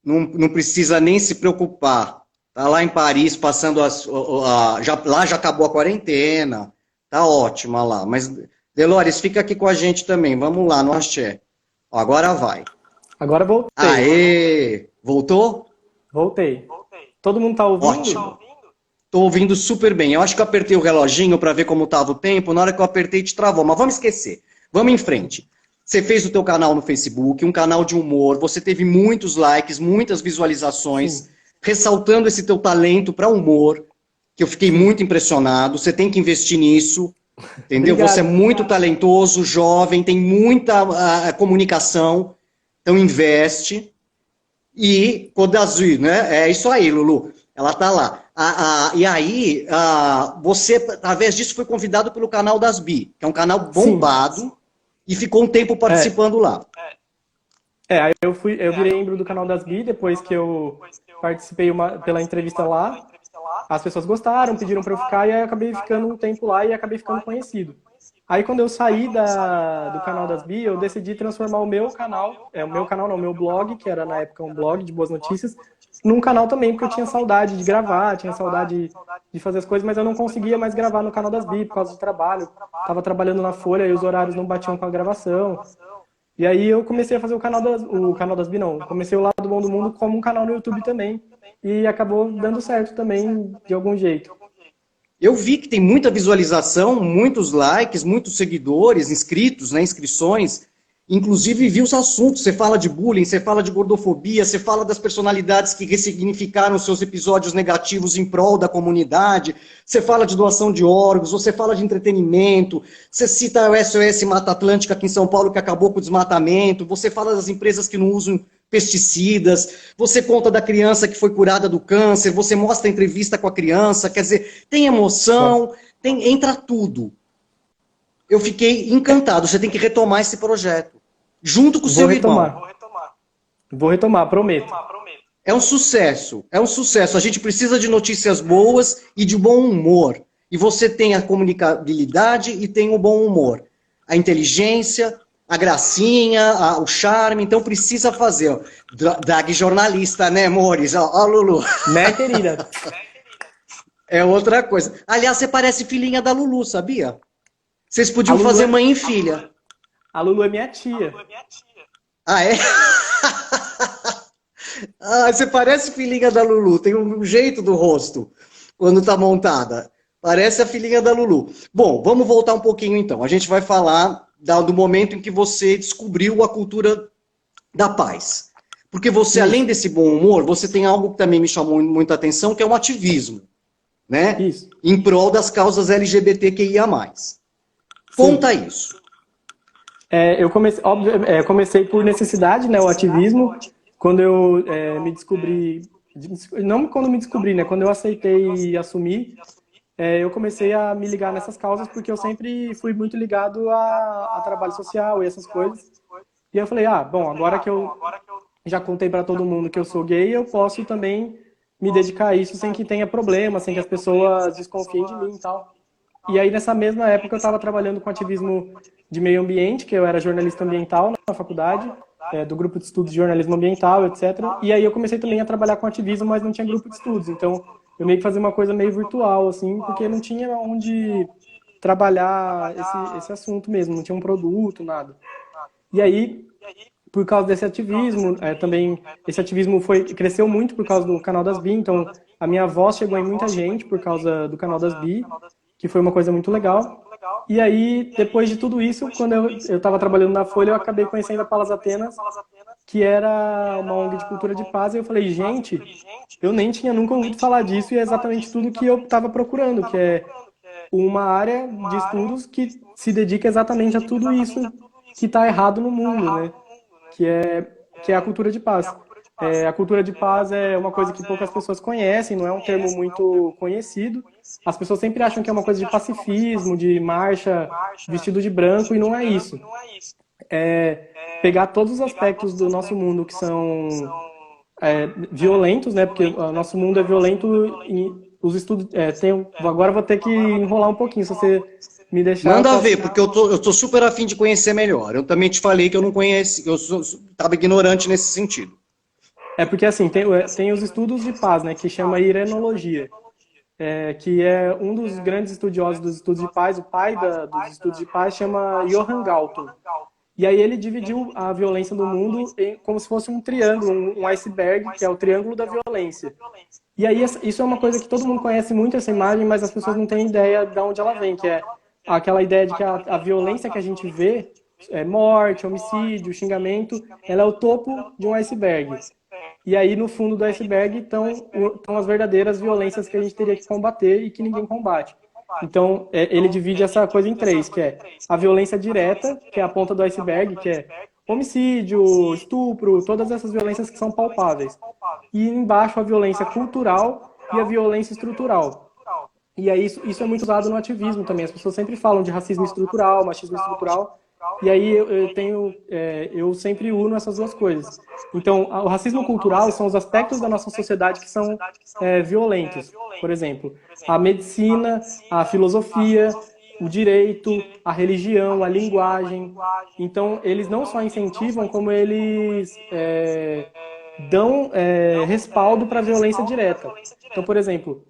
Não precisa nem se preocupar. Tá lá em Paris, passando lá já acabou a quarentena. Tá ótima lá. Mas, Delores, fica aqui com a gente também. Vamos lá, no Axé. Ó, agora vai. Agora voltei. Aê! Voltou? Voltei. Todo mundo tá ouvindo? Ótimo. Tô ouvindo super bem. Eu acho que eu apertei o reloginho para ver como tava o tempo. Na hora que eu apertei, te travou. Mas vamos esquecer. Vamos em frente. Você fez o teu canal no Facebook, um canal de humor. Você teve muitos likes, muitas visualizações. Sim. Ressaltando esse teu talento para humor, que eu fiquei muito impressionado. Você tem que investir nisso, entendeu? Obrigado, você é muito talentoso, jovem, tem muita comunicação, então investe. E Codazui, né? É isso aí, Lulu. Ela tá lá. E aí, você, através disso, foi convidado pelo canal das Bi, que é um canal bombado, sim, e ficou um tempo participando lá. Aí eu virei membro do canal das Bi, depois que eu participei pela entrevista lá. As pessoas gostaram, pediram para eu ficar, e aí eu acabei ficando um tempo lá e acabei ficando conhecido. Aí quando eu saí do canal das Bi, eu decidi transformar o meu blog, que era na época um blog de boas notícias, num canal também, porque eu tinha saudade de gravar, tinha saudade de fazer as coisas, mas eu não conseguia mais gravar no canal das Bi por causa do trabalho. Tava trabalhando na Folha e os horários não batiam com a gravação. E aí eu comecei a fazer o canal das Bi, não. Comecei o Lado Bom do Mundo como um canal no YouTube também. E acabou dando certo também, de algum jeito. Eu vi que tem muita visualização, muitos likes, muitos seguidores, inscritos, né, inscrições. Inclusive vi os assuntos, você fala de bullying, você fala de gordofobia, você fala das personalidades que ressignificaram seus episódios negativos em prol da comunidade, você fala de doação de órgãos, você fala de entretenimento, você cita o SOS Mata Atlântica aqui em São Paulo que acabou com o desmatamento, você fala das empresas que não usam pesticidas, você conta da criança que foi curada do câncer, você mostra a entrevista com a criança, quer dizer, tem emoção, entra tudo. Eu fiquei encantado, você tem que retomar esse projeto. Junto com o seu irmão. Vou retomar, prometo. É um sucesso, é um sucesso. A gente precisa de notícias boas e de bom humor. E você tem a comunicabilidade e tem o bom humor. A inteligência, a gracinha, o charme, então precisa fazer. Ó. Drag jornalista, né, amores? Ó, Lulu. Né, querida? É outra coisa. Aliás, você parece filhinha da Lulu, sabia? Vocês podiam fazer mãe e filha. A Lulu é minha tia. Ah, é? Você parece filhinha da Lulu, tem um jeito do rosto quando tá montada. Parece a filhinha da Lulu. Bom, vamos voltar um pouquinho então. A gente vai falar do momento em que você descobriu a cultura da paz. Porque você, além desse bom humor, você tem algo que também me chamou muita atenção, que é o ativismo, né? Isso. Em prol das causas LGBTQIA+. Conta isso. Eu comecei por necessidade, né, o ativismo, quando eu me descobri, não quando me descobri, né, quando eu aceitei assumir, eu comecei a me ligar nessas causas, porque eu sempre fui muito ligado a trabalho social e essas coisas. E eu falei, bom, agora que eu já contei para todo mundo que eu sou gay, eu posso também me dedicar a isso sem que tenha problema, sem que as pessoas desconfiem de mim e tal. E aí, nessa mesma época, eu estava trabalhando com ativismo de meio ambiente, que eu era jornalista ambiental na faculdade, do grupo de estudos de jornalismo ambiental, etc. E aí eu comecei também a trabalhar com ativismo, mas não tinha grupo de estudos. Então, eu meio que fazia uma coisa meio virtual, assim, porque não tinha onde trabalhar esse assunto mesmo, não tinha um produto, nada. E aí, por causa desse ativismo, também esse ativismo cresceu muito por causa do canal das Bi, então a minha voz chegou em muita gente por causa do canal das Bi, que foi uma coisa muito legal. E aí, depois de tudo isso, quando eu estava trabalhando na Folha, eu acabei conhecendo a Palas Atenas, que era uma ONG de cultura de paz, e eu falei, gente, eu nem tinha nunca ouvido falar disso, e é exatamente tudo que eu estava procurando, que é uma área de estudos que se dedica exatamente a tudo isso que está errado no mundo, né? Que é a cultura de paz. A cultura de paz é uma coisa que poucas pessoas conhecem, não é um termo muito conhecido. As pessoas sempre acham que é uma coisa de pacifismo, de marcha vestido de branco, e não é isso. É pegar todos os aspectos do nosso mundo que são violentos, né? Porque o nosso mundo é violento e os estudos... agora eu vou ter que enrolar um pouquinho, se você me deixar... Manda ver, porque eu tô super afim de conhecer melhor. Eu também te falei que eu não conheci, eu estava ignorante nesse sentido. É porque, assim, tem os estudos de paz, né? Que chama irenologia. Que é um dos grandes estudiosos dos estudos de paz, o pai dos estudos de paz, chama Johann Galtung. E aí ele dividiu a violência no mundo como se fosse um triângulo, um iceberg, que é o triângulo da violência. E aí isso é uma coisa que todo mundo conhece muito, essa imagem, mas as pessoas não têm ideia de onde ela vem, que é aquela ideia de que a violência que a gente vê, morte, homicídio, xingamento, ela é o topo de um iceberg. E aí, no fundo do iceberg, estão as verdadeiras violências que a gente teria que combater e que ninguém combate. Então, ele divide essa coisa em três, que é a violência direta, que é a ponta do iceberg, que é homicídio, estupro, todas essas violências que são palpáveis. E embaixo a violência cultural e a violência estrutural. E aí isso é muito usado no ativismo também. As pessoas sempre falam de racismo estrutural, machismo estrutural. E aí eu sempre uno essas duas coisas. Então, o racismo cultural são os aspectos da nossa sociedade que são violentos. Por exemplo, a medicina, a filosofia, o direito, a religião, a linguagem. Então, eles não só incentivam, como eles dão respaldo para a violência direta. Então, por exemplo,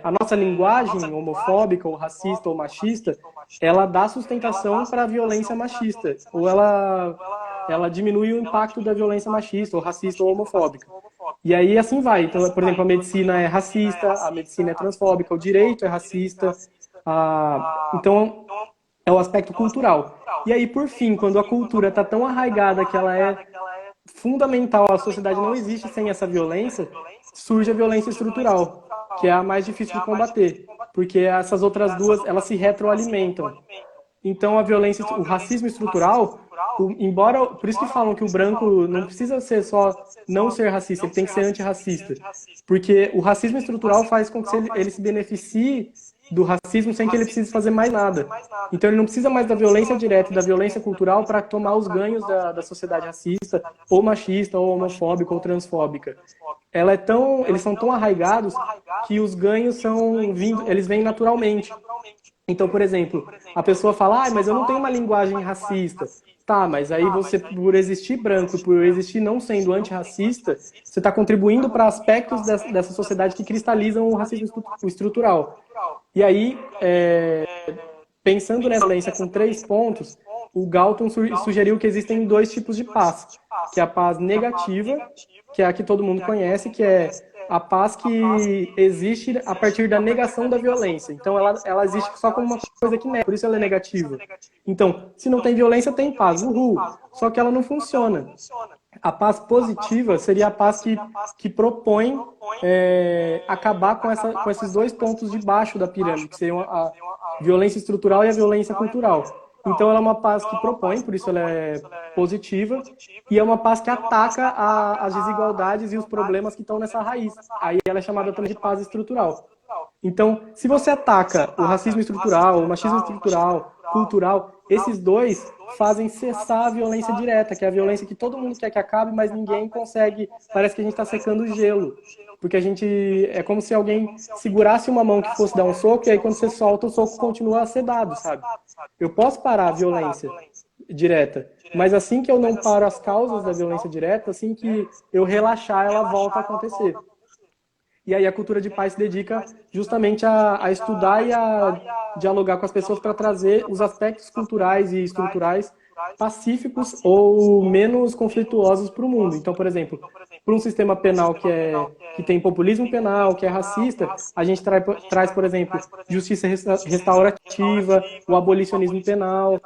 a nossa linguagem homofóbica, ou racista, ou machista, ela dá sustentação para a violência machista, ou ela diminui o impacto da violência machista, ou racista, ou homofóbica. E aí assim vai. Então, por exemplo, a medicina é racista, a medicina é transfóbica, o direito é racista. Então, é o aspecto cultural. E aí, por fim, quando a cultura está tão arraigada que ela é fundamental, a sociedade não existe sem essa violência, surge a violência estrutural, que é a mais difícil de combater, porque essas outras duas, elas se retroalimentam. Então, a violência, o racismo estrutural, embora, por isso que falam que o branco não precisa ser só não ser racista, ele tem que ser antirracista, porque o racismo estrutural faz com que ele se beneficie do racismo sem que ele precise fazer mais nada. Então ele não precisa mais da violência direta e da violência cultural para tomar os ganhos da sociedade racista, ou machista, ou homofóbica, ou transfóbica. Eles são tão arraigados que os ganhos eles vêm naturalmente. Então, por exemplo, a pessoa fala, mas eu não tenho uma linguagem racista. Tá, mas aí você, por existir branco, por existir não sendo antirracista, você está contribuindo para aspectos dessa sociedade que cristalizam o racismo estrutural. E aí, pensando nessa violência com 3 pontos, o Galton sugeriu que existem 2 tipos de paz, que é a paz negativa, que é a que todo mundo conhece, que é a paz que existe a partir da negação da violência. Então, ela existe só como uma coisa que nega, por isso ela é negativa. Então, se não tem violência, tem paz, uhul. Só que ela não funciona. A paz positiva seria a paz que propõe acabar com esses 2 pontos de baixo da pirâmide, que seriam a violência estrutural e a violência cultural. Então, ela é uma paz que propõe, por isso ela é positiva, e é uma paz que ataca as desigualdades e os problemas que estão nessa raiz. Aí ela é chamada também de paz estrutural. Então, se você ataca o racismo estrutural, o machismo estrutural, cultural, esses 2 fazem cessar a violência direta, que é a violência que todo mundo quer que acabe, mas ninguém consegue. Parece que a gente está secando o gelo. Porque é como se alguém segurasse uma mão que fosse dar um soco, e aí quando você solta, o soco continua a ser dado, sabe? Eu posso parar a violência direta, mas assim que eu não paro as causas da violência direta, assim que eu relaxar, ela volta a acontecer. E aí a cultura de paz se dedica justamente a estudar e a dialogar com as pessoas para trazer os aspectos culturais e estruturais pacíficos ou menos conflituosos para o mundo. Então, por exemplo, para um sistema penal que tem populismo penal, que é racista, a gente traz, por exemplo, justiça restaurativa, o abolicionismo penal.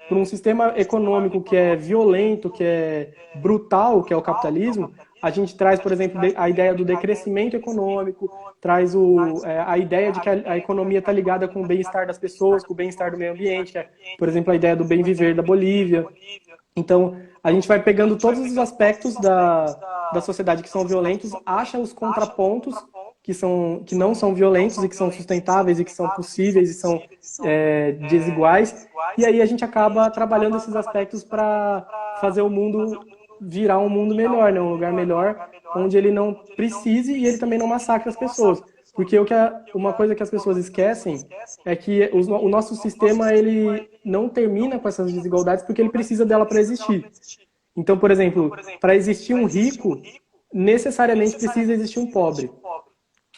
Para um sistema econômico que é violento, que é brutal, que é o capitalismo, a gente traz, por exemplo, a ideia do decrescimento econômico, traz a ideia de que a economia está ligada com o bem-estar das pessoas, com o bem-estar do meio ambiente, que é, por exemplo, a ideia do bem viver da Bolívia. Então, a gente vai pegando todos os aspectos da sociedade que são violentos, acha os contrapontos que não são violentos e que são sustentáveis e que são possíveis e são desiguais, e aí a gente acaba trabalhando esses aspectos para fazer o mundo virar um mundo melhor, né? Um lugar melhor, onde ele não precise e ele também não massacre as pessoas. Porque uma coisa que as pessoas esquecem é que o nosso sistema ele não termina com essas desigualdades porque ele precisa dela para existir. Então, por exemplo, para existir um rico, necessariamente precisa existir um pobre.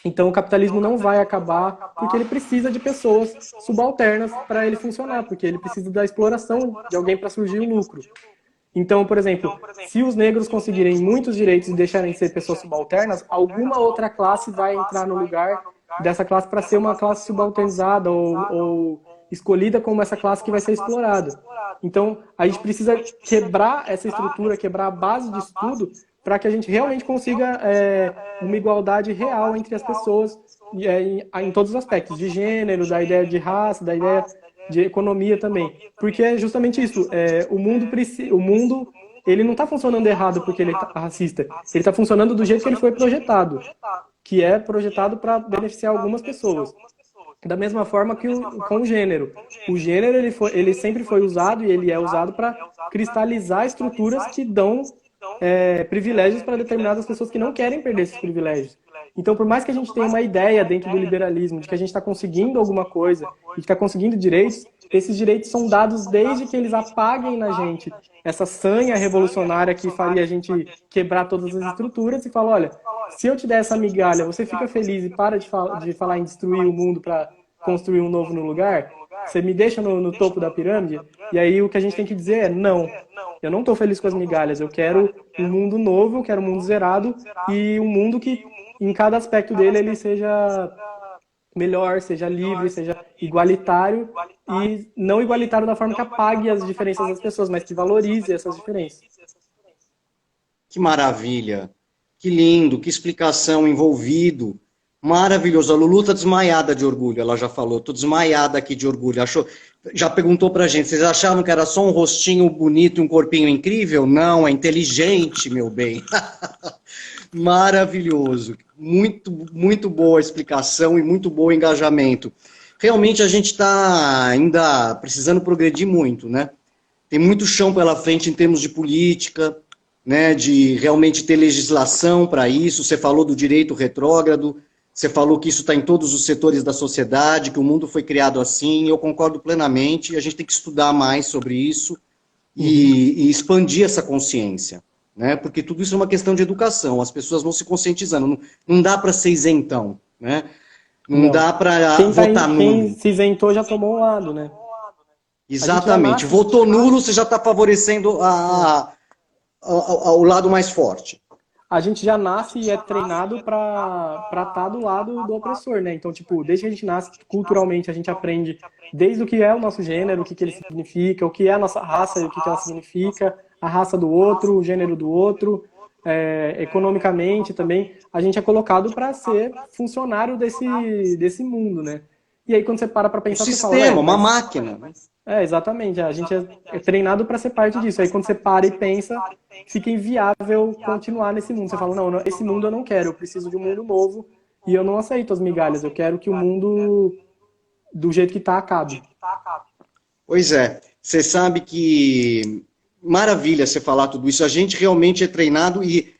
Então, o capitalismo não vai acabar porque ele precisa de pessoas subalternas para ele funcionar, porque ele precisa da exploração de alguém para surgir o lucro. Então, por exemplo, se os negros conseguirem muitos direitos e deixarem de ser pessoas subalternas, alguma outra classe vai entrar no lugar dessa classe para ser uma classe subalternizada ou escolhida como essa classe que vai ser explorada. Então, a gente precisa quebrar essa estrutura, quebrar a base disso tudo, para que a gente realmente consiga uma igualdade real entre as pessoas em todos os aspectos, de gênero, da ideia de raça, da ideia de economia também. Porque é justamente isso, o mundo ele não está funcionando errado porque ele é racista, ele está funcionando do jeito que ele foi projetado, que é projetado para beneficiar algumas pessoas. Da mesma forma que com o gênero. O gênero ele sempre foi usado e ele é usado para cristalizar estruturas que dão privilégios para determinadas pessoas que não querem perder esses privilégios. Então, por mais que a gente tenha uma ideia dentro do liberalismo de que a gente está conseguindo alguma coisa e que está conseguindo direitos, esses direitos são dados desde que eles apaguem na gente essa sanha revolucionária que faria a gente quebrar todas as estruturas e falar, olha, se eu te der essa migalha, você fica feliz e para de falar em destruir o mundo para construir um novo no lugar? Você me deixa no topo da pirâmide? E aí o que a gente tem que dizer é, não, eu não estou feliz com as migalhas, eu quero um mundo novo, eu quero um mundo zerado e um mundo que em cada aspecto dele ele seja melhor, seja livre, seja igualitário e não igualitário da forma que apague as diferenças das pessoas, mas que valorize essas diferenças. Que maravilha, que lindo, que explicação, envolvido. Maravilhoso. A Lulu tá desmaiada de orgulho, ela já falou. Tô desmaiada aqui de orgulho. Já perguntou pra gente, vocês acharam que era só um rostinho bonito e um corpinho incrível? Não, é inteligente, meu bem. Maravilhoso. Muito, muito boa a explicação e muito bom engajamento. Realmente a gente está ainda precisando progredir muito, né? Tem muito chão pela frente em termos de política, né? De realmente ter legislação para isso. Você falou do direito retrógrado, você falou que isso está em todos os setores da sociedade, que o mundo foi criado assim, eu concordo plenamente, a gente tem que estudar mais sobre isso e expandir essa consciência, né? Porque tudo isso é uma questão de educação, as pessoas vão se conscientizando, não dá para ser isentão, né? Não dá para votar nulo. Quem se isentou já tomou um lado, né? Exatamente, votou nulo, você já está favorecendo o lado mais forte. A gente já nasce e é treinado para estar do lado do opressor, né? Então, tipo, desde que a gente nasce, culturalmente, a gente aprende desde o que é o nosso gênero, o que ele significa, o que é a nossa raça e o que ela significa, a raça do outro, o gênero do outro, economicamente também, a gente é colocado para ser funcionário desse mundo, né? E aí, quando você para pensar... Um sistema, uma máquina, né? Exatamente. A gente é treinado para ser parte disso. Aí, quando você para e pensa, fica inviável continuar nesse mundo. Você fala, não, esse mundo eu não quero, eu preciso de um mundo novo e eu não aceito as migalhas. Eu quero que o mundo, do jeito que está, acabe. Pois é. Você sabe que... Maravilha você falar tudo isso. A gente realmente é treinado e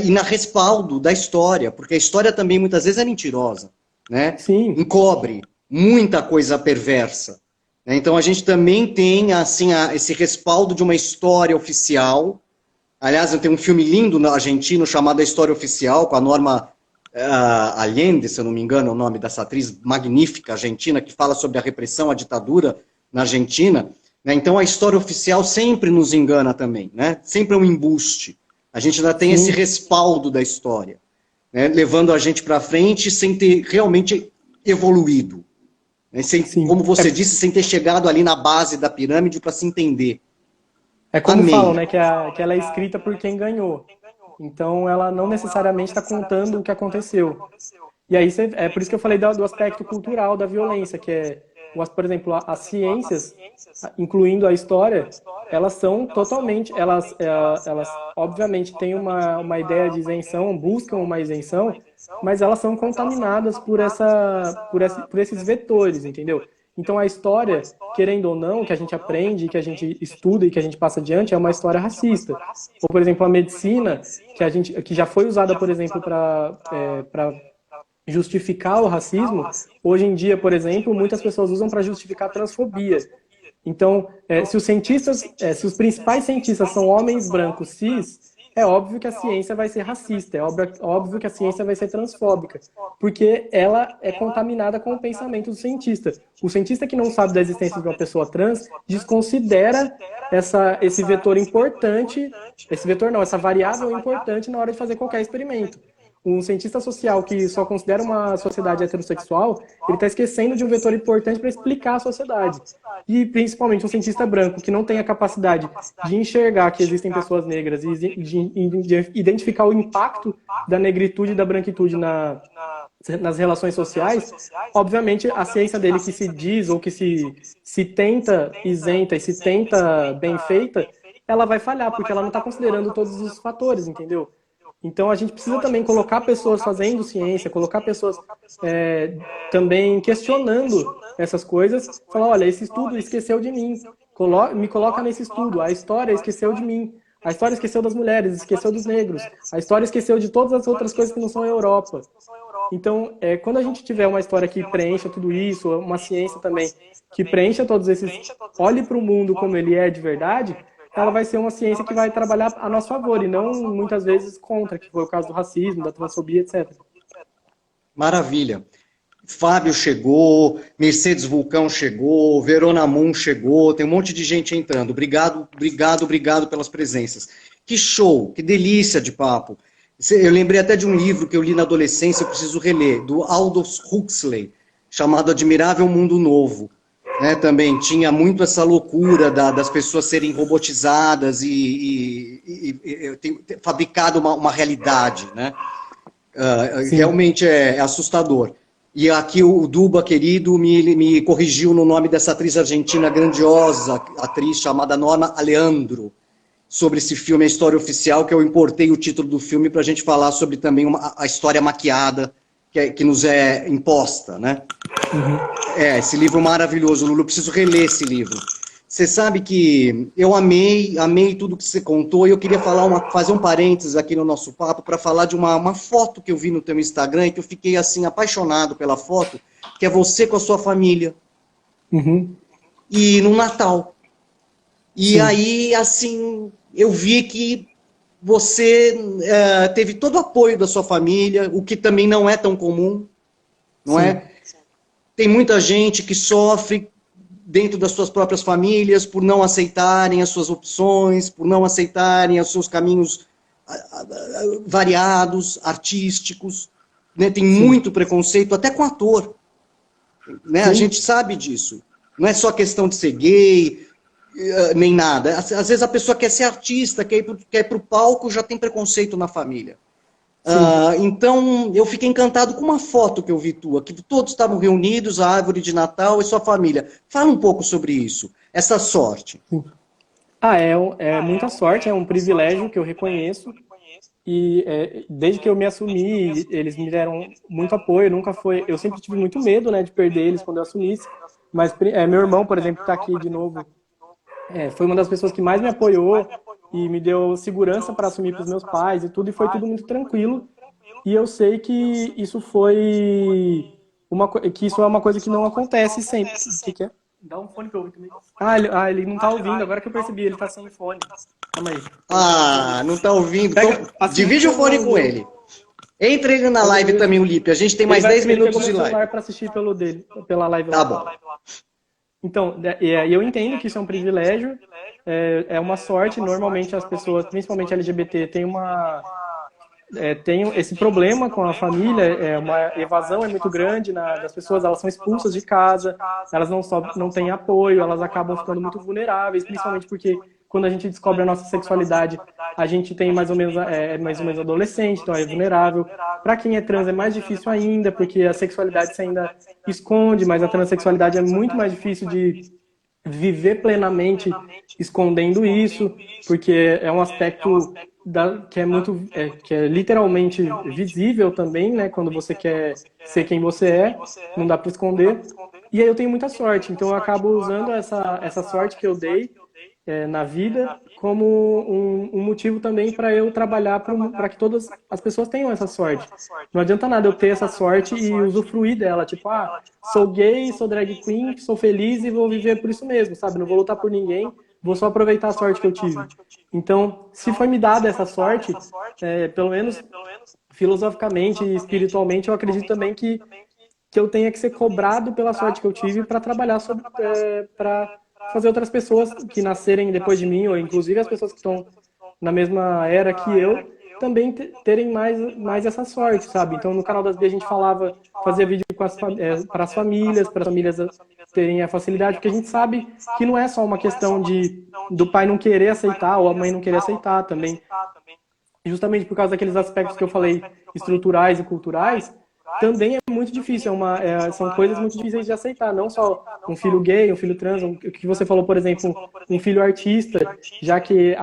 na respaldo da história, porque a história também muitas vezes é mentirosa, né? Sim. Encobre muita coisa perversa. Né? Então a gente também tem assim, esse respaldo de uma história oficial. Aliás, tem um filme lindo no argentino chamado A História Oficial, com a Norma Allende, se eu não me engano, é o nome dessa atriz magnífica argentina, que fala sobre a repressão, a ditadura na Argentina. né? Então a história oficial sempre nos engana também, né? Sempre é um embuste. A gente ainda tem esse respaldo da história, né? Levando a gente para frente sem ter realmente evoluído. Né? Sem, como você disse, sem ter chegado ali na base da pirâmide para se entender. É como falam, né, que ela é escrita por quem ganhou. Então, ela não necessariamente está contando o que aconteceu. E aí, é por isso que eu falei do aspecto cultural da violência, que é, por exemplo, as ciências, incluindo a história, elas são totalmente, elas obviamente têm uma ideia de isenção, buscam uma isenção, mas elas são contaminadas por esses vetores, entendeu? Então a história, querendo ou não, que a gente aprende, que a gente estuda e que a gente passa adiante, é uma história racista. Ou, por exemplo, a medicina, que já foi usada, por exemplo, para justificar o racismo, hoje em dia, por exemplo, muitas pessoas usam para justificar a transfobia. Então, se os principais cientistas são homens brancos cis, é óbvio que a ciência vai ser racista, é óbvio que a ciência vai ser transfóbica, porque ela é contaminada com o pensamento do cientista. O cientista que não sabe da existência de uma pessoa trans desconsidera esse vetor importante, essa variável importante na hora de fazer qualquer experimento. Um cientista social que só considera uma sociedade heterossexual, ele está esquecendo de um vetor importante para explicar a sociedade. E, principalmente, um cientista branco que não tem a capacidade de enxergar que existem pessoas negras e de identificar o impacto da negritude e da branquitude nas relações sociais, obviamente, a ciência dele que se diz ou que se tenta isenta e se tenta bem feita, ela vai falhar, porque ela não está considerando todos os fatores, entendeu? Então, a gente precisa também colocar pessoas fazendo ciência, colocar pessoas também questionando essas coisas, falar, olha, esse estudo esqueceu de mim, me coloca nesse estudo, a história esqueceu de mim, a história esqueceu das mulheres, esqueceu dos negros, a história esqueceu de todas as outras coisas que não são a Europa. Então, quando a gente tiver uma história que preencha tudo isso, uma ciência também que preencha todos esses, olhe para o mundo como ele é de verdade, ela vai ser uma ciência que vai trabalhar a nosso favor e não muitas vezes contra, que foi o caso do racismo, da transfobia, etc. Maravilha. Fábio chegou, Mercedes Vulcão chegou, Verona Moon chegou, tem um monte de gente entrando. Obrigado, obrigado, obrigado pelas presenças. Que show, que delícia de papo. Eu lembrei até de um livro que eu li na adolescência, eu preciso reler, do Aldous Huxley, chamado Admirável Mundo Novo. Né, também tinha muito essa loucura das pessoas serem robotizadas e fabricado uma realidade, né? Realmente é assustador. E aqui o Duba, querido, me corrigiu no nome dessa atriz argentina grandiosa, atriz chamada Norma Aleandro, sobre esse filme, A História Oficial, que eu importei o título do filme para a gente falar sobre também a história maquiada que nos é imposta, né? Esse livro maravilhoso, Lulu, eu preciso reler esse livro. Você sabe que eu amei tudo que você contou, e eu queria fazer um parênteses aqui no nosso papo para falar de uma foto que eu vi no teu Instagram e que eu fiquei assim apaixonado pela foto, que é você com a sua família. E no Natal. E aí, assim, eu vi que você teve todo o apoio da sua família, o que também não é tão comum, não é? Tem muita gente que sofre dentro das suas próprias famílias por não aceitarem as suas opções, por não aceitarem os seus caminhos variados, artísticos, né? Tem muito preconceito, até com ator. Né? A gente sabe disso. Não é só questão de ser gay, nem nada. Às vezes a pessoa quer ser artista, quer ir para o palco, já tem preconceito na família. Então, eu fiquei encantado com uma foto que eu vi tua, que todos estavam reunidos, a árvore de Natal e sua família. Fala um pouco sobre isso, essa sorte. É muita sorte, é um privilégio que eu reconheço. E desde que eu me assumi, eles me deram muito apoio. Eu sempre tive muito medo, né, de perder eles quando eu assumisse. Mas meu irmão, por exemplo, que está aqui de novo, foi uma das pessoas que mais me apoiou e me deu segurança para assumir para os meus pais e tudo, e foi tudo muito tranquilo. E eu sei que isso isso é uma coisa que não acontece sempre. O que é? Dá um fone para eu ouvir também. Ele não está ouvindo, agora que eu percebi, ele está sem fone. Calma aí. Não está ouvindo. Então, divide o fone com ele. Entra ele na live também, o Lipe. A gente tem mais 10 minutos de live. Ele vai celular para assistir pela live. Tá bom. Então, eu entendo que isso é um privilégio, é uma sorte. Normalmente as pessoas, principalmente LGBT, têm esse problema com a família, uma evasão é muito grande das pessoas, elas são expulsas de casa, elas não têm apoio, elas acabam ficando muito vulneráveis, principalmente porque quando a gente descobre a nossa sexualidade, a gente tem mais ou menos adolescente, então é vulnerável. Para quem é trans é mais difícil ainda, porque a sexualidade você ainda esconde, mas a transexualidade é muito mais difícil de viver plenamente escondendo isso, porque é um aspecto que é literalmente visível também, né? Quando você quer ser quem você é, não dá para esconder. E aí eu tenho muita sorte, então eu acabo usando essa sorte que eu dei na vida como um motivo também para eu trabalhar para que todas as pessoas tenham essa sorte. Não adianta nada eu ter essa sorte e usufruir dela, tipo, sou gay, sou drag queen, sou feliz e vou viver por isso mesmo, sabe? Não vou lutar por ninguém, vou só aproveitar a sorte que eu tive. Então, se foi me dada essa sorte, pelo menos filosoficamente e espiritualmente, eu acredito também que eu tenha que ser cobrado pela sorte que eu tive para trabalhar para fazer outras pessoas que nascerem depois de mim, ou inclusive as pessoas que estão na mesma era que eu, também terem mais essa sorte, sabe? Então, no canal das B a gente fazia vídeo para as famílias terem a facilidade, porque a gente sabe que não é só uma questão do pai não querer aceitar ou a mãe não querer aceitar também. Justamente por causa daqueles aspectos que eu falei, estruturais e culturais, também é muito difícil, são coisas muito difíceis de aceitar, não só um filho gay, um filho trans, o que você falou, por exemplo, um filho artista, já que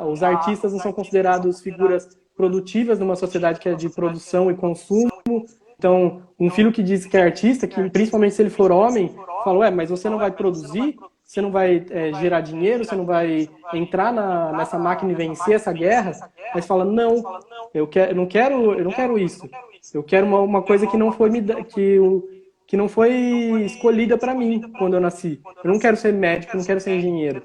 os artistas não são considerados figuras produtivas numa sociedade que é de produção e consumo. Então, um filho que diz que é artista, que principalmente se ele for homem, fala, mas você não vai produzir, você não vai gerar dinheiro, você não vai entrar nessa máquina e vencer essa guerra, mas fala, não, eu não quero isso. Eu quero uma coisa que não foi que não foi escolhida para mim quando eu nasci. Eu não quero ser médico, não quero ser engenheiro.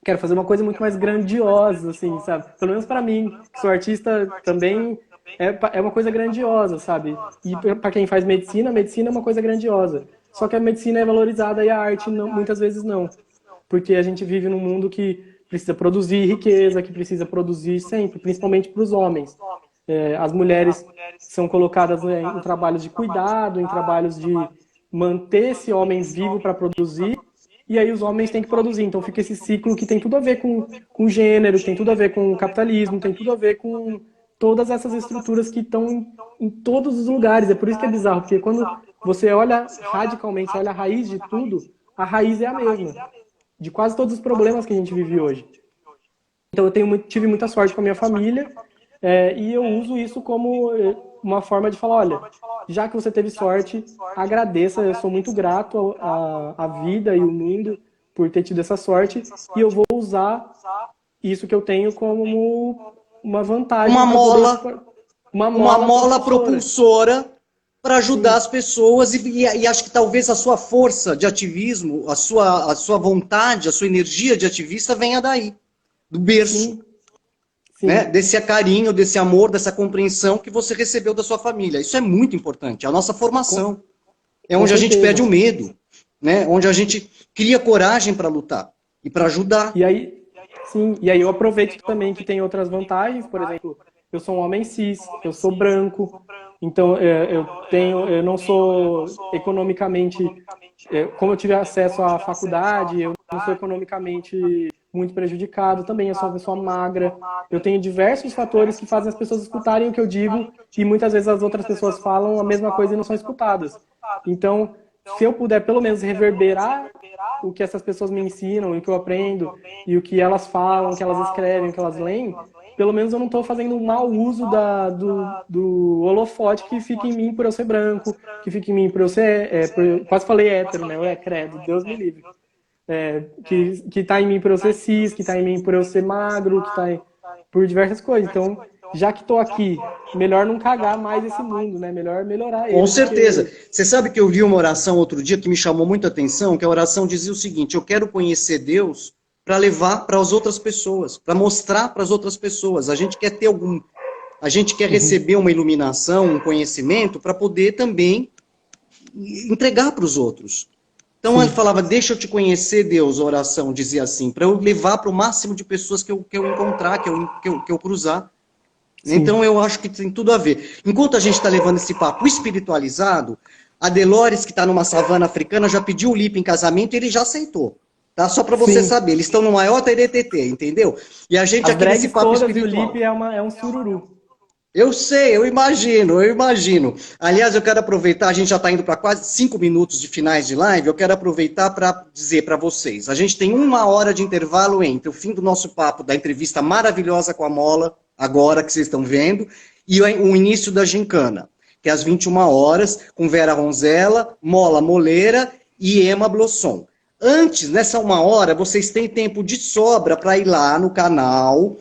Quero fazer uma coisa muito mais grandiosa, assim, sabe? Pelo menos para mim, que sou artista também é uma coisa grandiosa, sabe? E para quem faz medicina, a medicina é uma coisa grandiosa. Só que a medicina é valorizada e a arte não, muitas vezes não. Porque a gente vive num mundo que precisa produzir riqueza, que precisa produzir sempre, principalmente para os homens. As mulheres são colocadas em trabalhos de cuidado, em trabalhos de manter esse homem vivo para produzir, e aí os homens têm que produzir. Então fica esse ciclo que tem tudo a ver com gênero, tem tudo a ver com capitalismo, tem tudo a ver com todas essas estruturas que estão em todos os lugares. É por isso que é bizarro, porque quando você olha radicalmente, você olha a raiz de tudo, a raiz é a mesma, de quase todos os problemas que a gente vive hoje. Então eu tive muita sorte com a minha família, e eu uso isso como uma forma de falar, olha, já que você teve sorte, agradeça, eu sou muito grato à vida e ao mundo por ter tido essa sorte, e eu vou usar isso que eu tenho como uma vantagem. Uma mola propulsora para ajudar as pessoas e acho que talvez a sua força de ativismo, a sua vontade, a sua energia de ativista venha daí, do berço. Sim. Sim. Né? Desse carinho, desse amor, dessa compreensão que você recebeu da sua família. Isso é muito importante. A nossa formação é onde a gente perde o medo, né? Onde a gente cria coragem para lutar e para ajudar. E aí eu aproveito também que tem outras vantagens, por exemplo, eu sou um homem cis, eu sou branco, então eu não sou economicamente, como eu tive acesso à faculdade, eu não sou economicamente muito prejudicado também, eu sou uma pessoa magra, eu tenho diversos fatores que fazem as pessoas escutarem o que eu digo e muitas vezes as outras pessoas falam a mesma coisa e não são escutadas. Então, se eu puder pelo menos reverberar o que essas pessoas me ensinam, o que eu aprendo, e o que elas falam, o que elas escrevem, o que elas leem, pelo menos eu não estou fazendo um mau uso do holofote que fica em mim por eu ser branco, que fica em mim por eu ser... quase falei hétero, né? Credo, Deus me livre. Que tá em mim por eu ser cis, que tá em mim por eu ser magro, que tá por diversas coisas. Então, já que tô aqui, melhor não cagar mais esse mundo, né? Melhor melhorar ele. Com certeza. Você sabe que eu vi uma oração outro dia que me chamou muita atenção, que a oração dizia o seguinte: eu quero conhecer Deus para levar para as outras pessoas, para mostrar para as outras pessoas. A gente quer ter a gente quer receber uma iluminação, um conhecimento para poder também entregar para os outros. Então ele sim, falava, deixa eu te conhecer, Deus, a oração dizia assim, para eu levar para o máximo de pessoas que eu encontrar, que eu cruzar. Então sim. eu acho que tem tudo a ver. Enquanto a gente está levando esse papo espiritualizado, a Delores, que está numa savana africana, já pediu o Lipe em casamento e ele já aceitou. Tá? Só para você Sim. saber, eles estão no maior TDTT, entendeu? E a gente As aqui nesse drags papo todas e o Lipe espiritual. é um sururu. Eu sei, eu imagino, eu imagino. Aliás, eu quero aproveitar, a gente já está indo para quase 5 minutos de finais de live, eu quero aproveitar para dizer para vocês, a gente tem 1 hora de intervalo entre o fim do nosso papo, da entrevista maravilhosa com a Mola, agora que vocês estão vendo, e o início da gincana, que é às 21 horas, com Vera Ronzella, Mola Moleira e Emma Blossom. Antes, nessa 1 hora, vocês têm tempo de sobra para ir lá no canal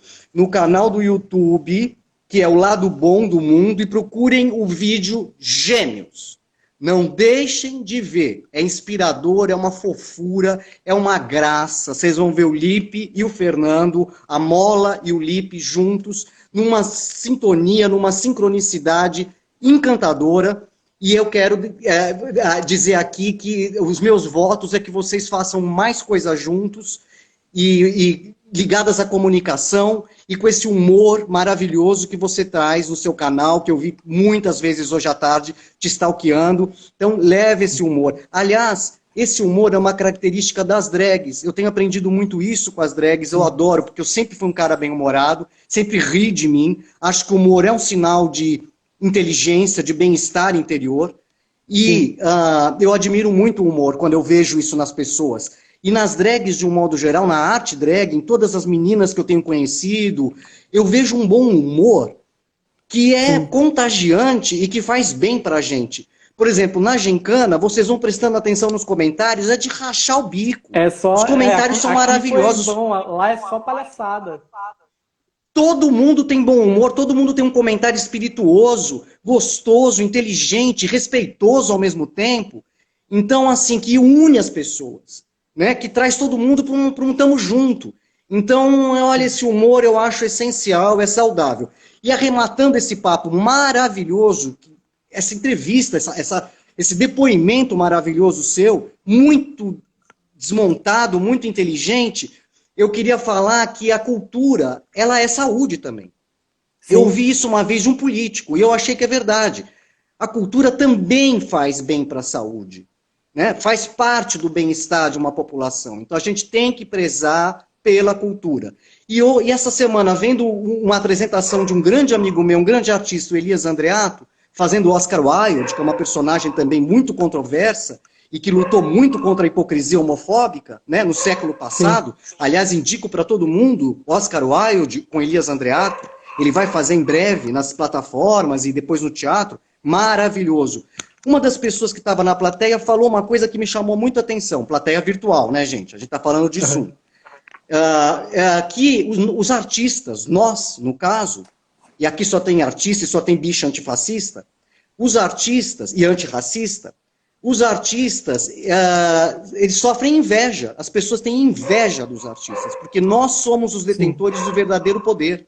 do YouTube, que é o lado bom do mundo, e procurem o vídeo Gêmeos. Não deixem de ver. É inspirador, é uma fofura, é uma graça. Vocês vão ver o Lipe e o Fernando, a Mola e o Lipe juntos, numa sintonia, numa sincronicidade encantadora. E eu quero dizer aqui que os meus votos é que vocês façam mais coisas juntos e ligadas à comunicação e com esse humor maravilhoso que você traz no seu canal, que eu vi muitas vezes hoje à tarde te stalkeando. Então, leve esse humor. Aliás, esse humor é uma característica das drags. Eu tenho aprendido muito isso com as drags, eu Sim, adoro, porque eu sempre fui um cara bem-humorado, sempre ri de mim. Acho que o humor é um sinal de inteligência, de bem-estar interior. E sim, eu admiro muito o humor quando eu vejo isso nas pessoas. E nas drags, de um modo geral, na arte drag, em todas as meninas que eu tenho conhecido, eu vejo um bom humor que é sim. contagiante e que faz bem pra gente. Por exemplo, na gincana, vocês vão prestando atenção nos comentários, é de rachar o bico. É Os só. comentários são Aqui foi maravilhosos. bom, lá é só palhaçada. Todo mundo tem bom humor, todo mundo tem um comentário espirituoso, gostoso, inteligente, respeitoso ao mesmo tempo. Então, assim, que une as pessoas, né? Que traz todo mundo para um tamo junto. Então, olha, Sim, esse humor eu acho essencial, é saudável. E arrematando esse papo maravilhoso, essa entrevista, esse depoimento maravilhoso seu, muito desmontado, muito inteligente, eu queria falar que a cultura, ela é saúde também. Eu sim, ouvi isso uma vez de um político e eu achei que é verdade. A cultura também faz bem para a saúde, né? Faz parte do bem-estar de uma população. Então a gente tem que prezar pela cultura. E essa semana, vendo uma apresentação de um grande amigo meu, um grande artista, o Elias Andreato, fazendo o Oscar Wilde, que é uma personagem também muito controversa, e que lutou muito contra a hipocrisia homofóbica, né, no século sim, passado. Aliás, indico para todo mundo Oscar Wilde com Elias Andreato. Ele vai fazer em breve nas plataformas e depois no teatro. Maravilhoso. Uma das pessoas que estava na plateia falou uma coisa que me chamou muito a atenção. Plateia virtual, né, gente? A gente está falando de aham, Zoom. Que os artistas, nós, no caso, e aqui só tem artista e só tem bicha antifascista, os artistas e antirracista, os artistas, eles sofrem inveja. As pessoas têm inveja dos artistas, porque nós somos os sim, detentores do verdadeiro poder.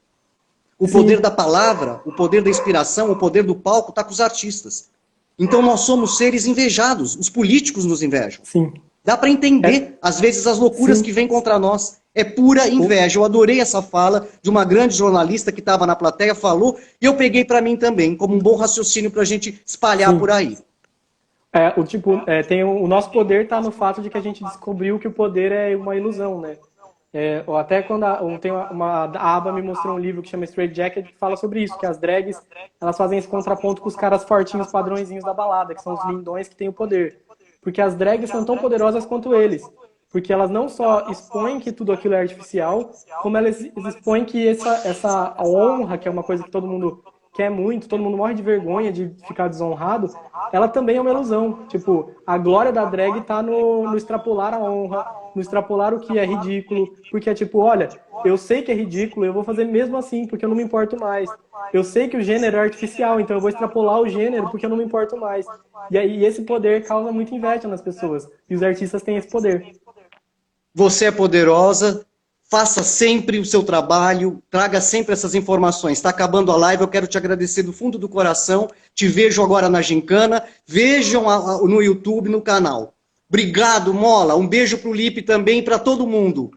O poder da sim, palavra, o poder da inspiração, o poder do palco está com os artistas. Então nós somos seres invejados. Os políticos nos invejam. sim. Dá para É, entender, às vezes, as loucuras que sim. vêm contra nós. É pura O, inveja. Eu adorei essa fala de uma grande jornalista que estava na plateia, falou, e eu peguei para mim também, como um bom raciocínio para a gente espalhar por sim. aí. Tem o nosso poder está no fato de que a gente descobriu que o poder é uma ilusão, né? Ou até quando a Aba me mostrou um livro que chama Straight Jacket que fala sobre isso, que as drags elas fazem esse contraponto com os caras fortinhos, padrõezinhos da balada, que são os lindões que têm o poder. Porque as drags são tão poderosas quanto eles. Porque elas não só expõem que tudo aquilo é artificial, como elas expõem que essa honra, que é uma coisa que todo mundo quer muito, todo mundo morre de vergonha de ficar desonrado, ela também é uma ilusão. Tipo, a glória da drag tá no extrapolar a honra, no extrapolar o que é ridículo, porque é tipo, olha, eu sei que é ridículo, eu vou fazer mesmo assim, porque eu não me importo mais. Eu sei que o gênero é artificial, então eu vou extrapolar o gênero porque eu não me importo mais. E aí esse poder causa muita inveja nas pessoas. E os artistas têm esse poder. Você é poderosa, faça sempre o seu trabalho, traga sempre essas informações. Está acabando a live, eu quero te agradecer do fundo do coração. Te vejo agora na Gincana, vejam no YouTube, no canal. Obrigado, Mola. Um beijo pro Lipe também, para todo mundo.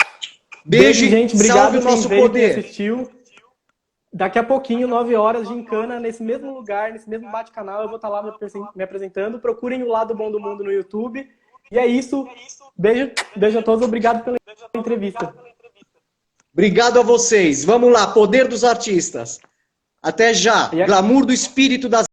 Beijo, gente. Salve Obrigado o nosso quem veio, quem poder. assistiu. Daqui a pouquinho, 9 horas, gincana, nesse mesmo lugar, nesse mesmo bate-canal, eu vou estar lá me apresentando. Procurem o Lado Bom do Mundo no YouTube. E é isso. Beijo, beijo a todos. Obrigado pela entrevista. Obrigado a vocês. Vamos lá, poder dos artistas. Até já. Glamour do espírito das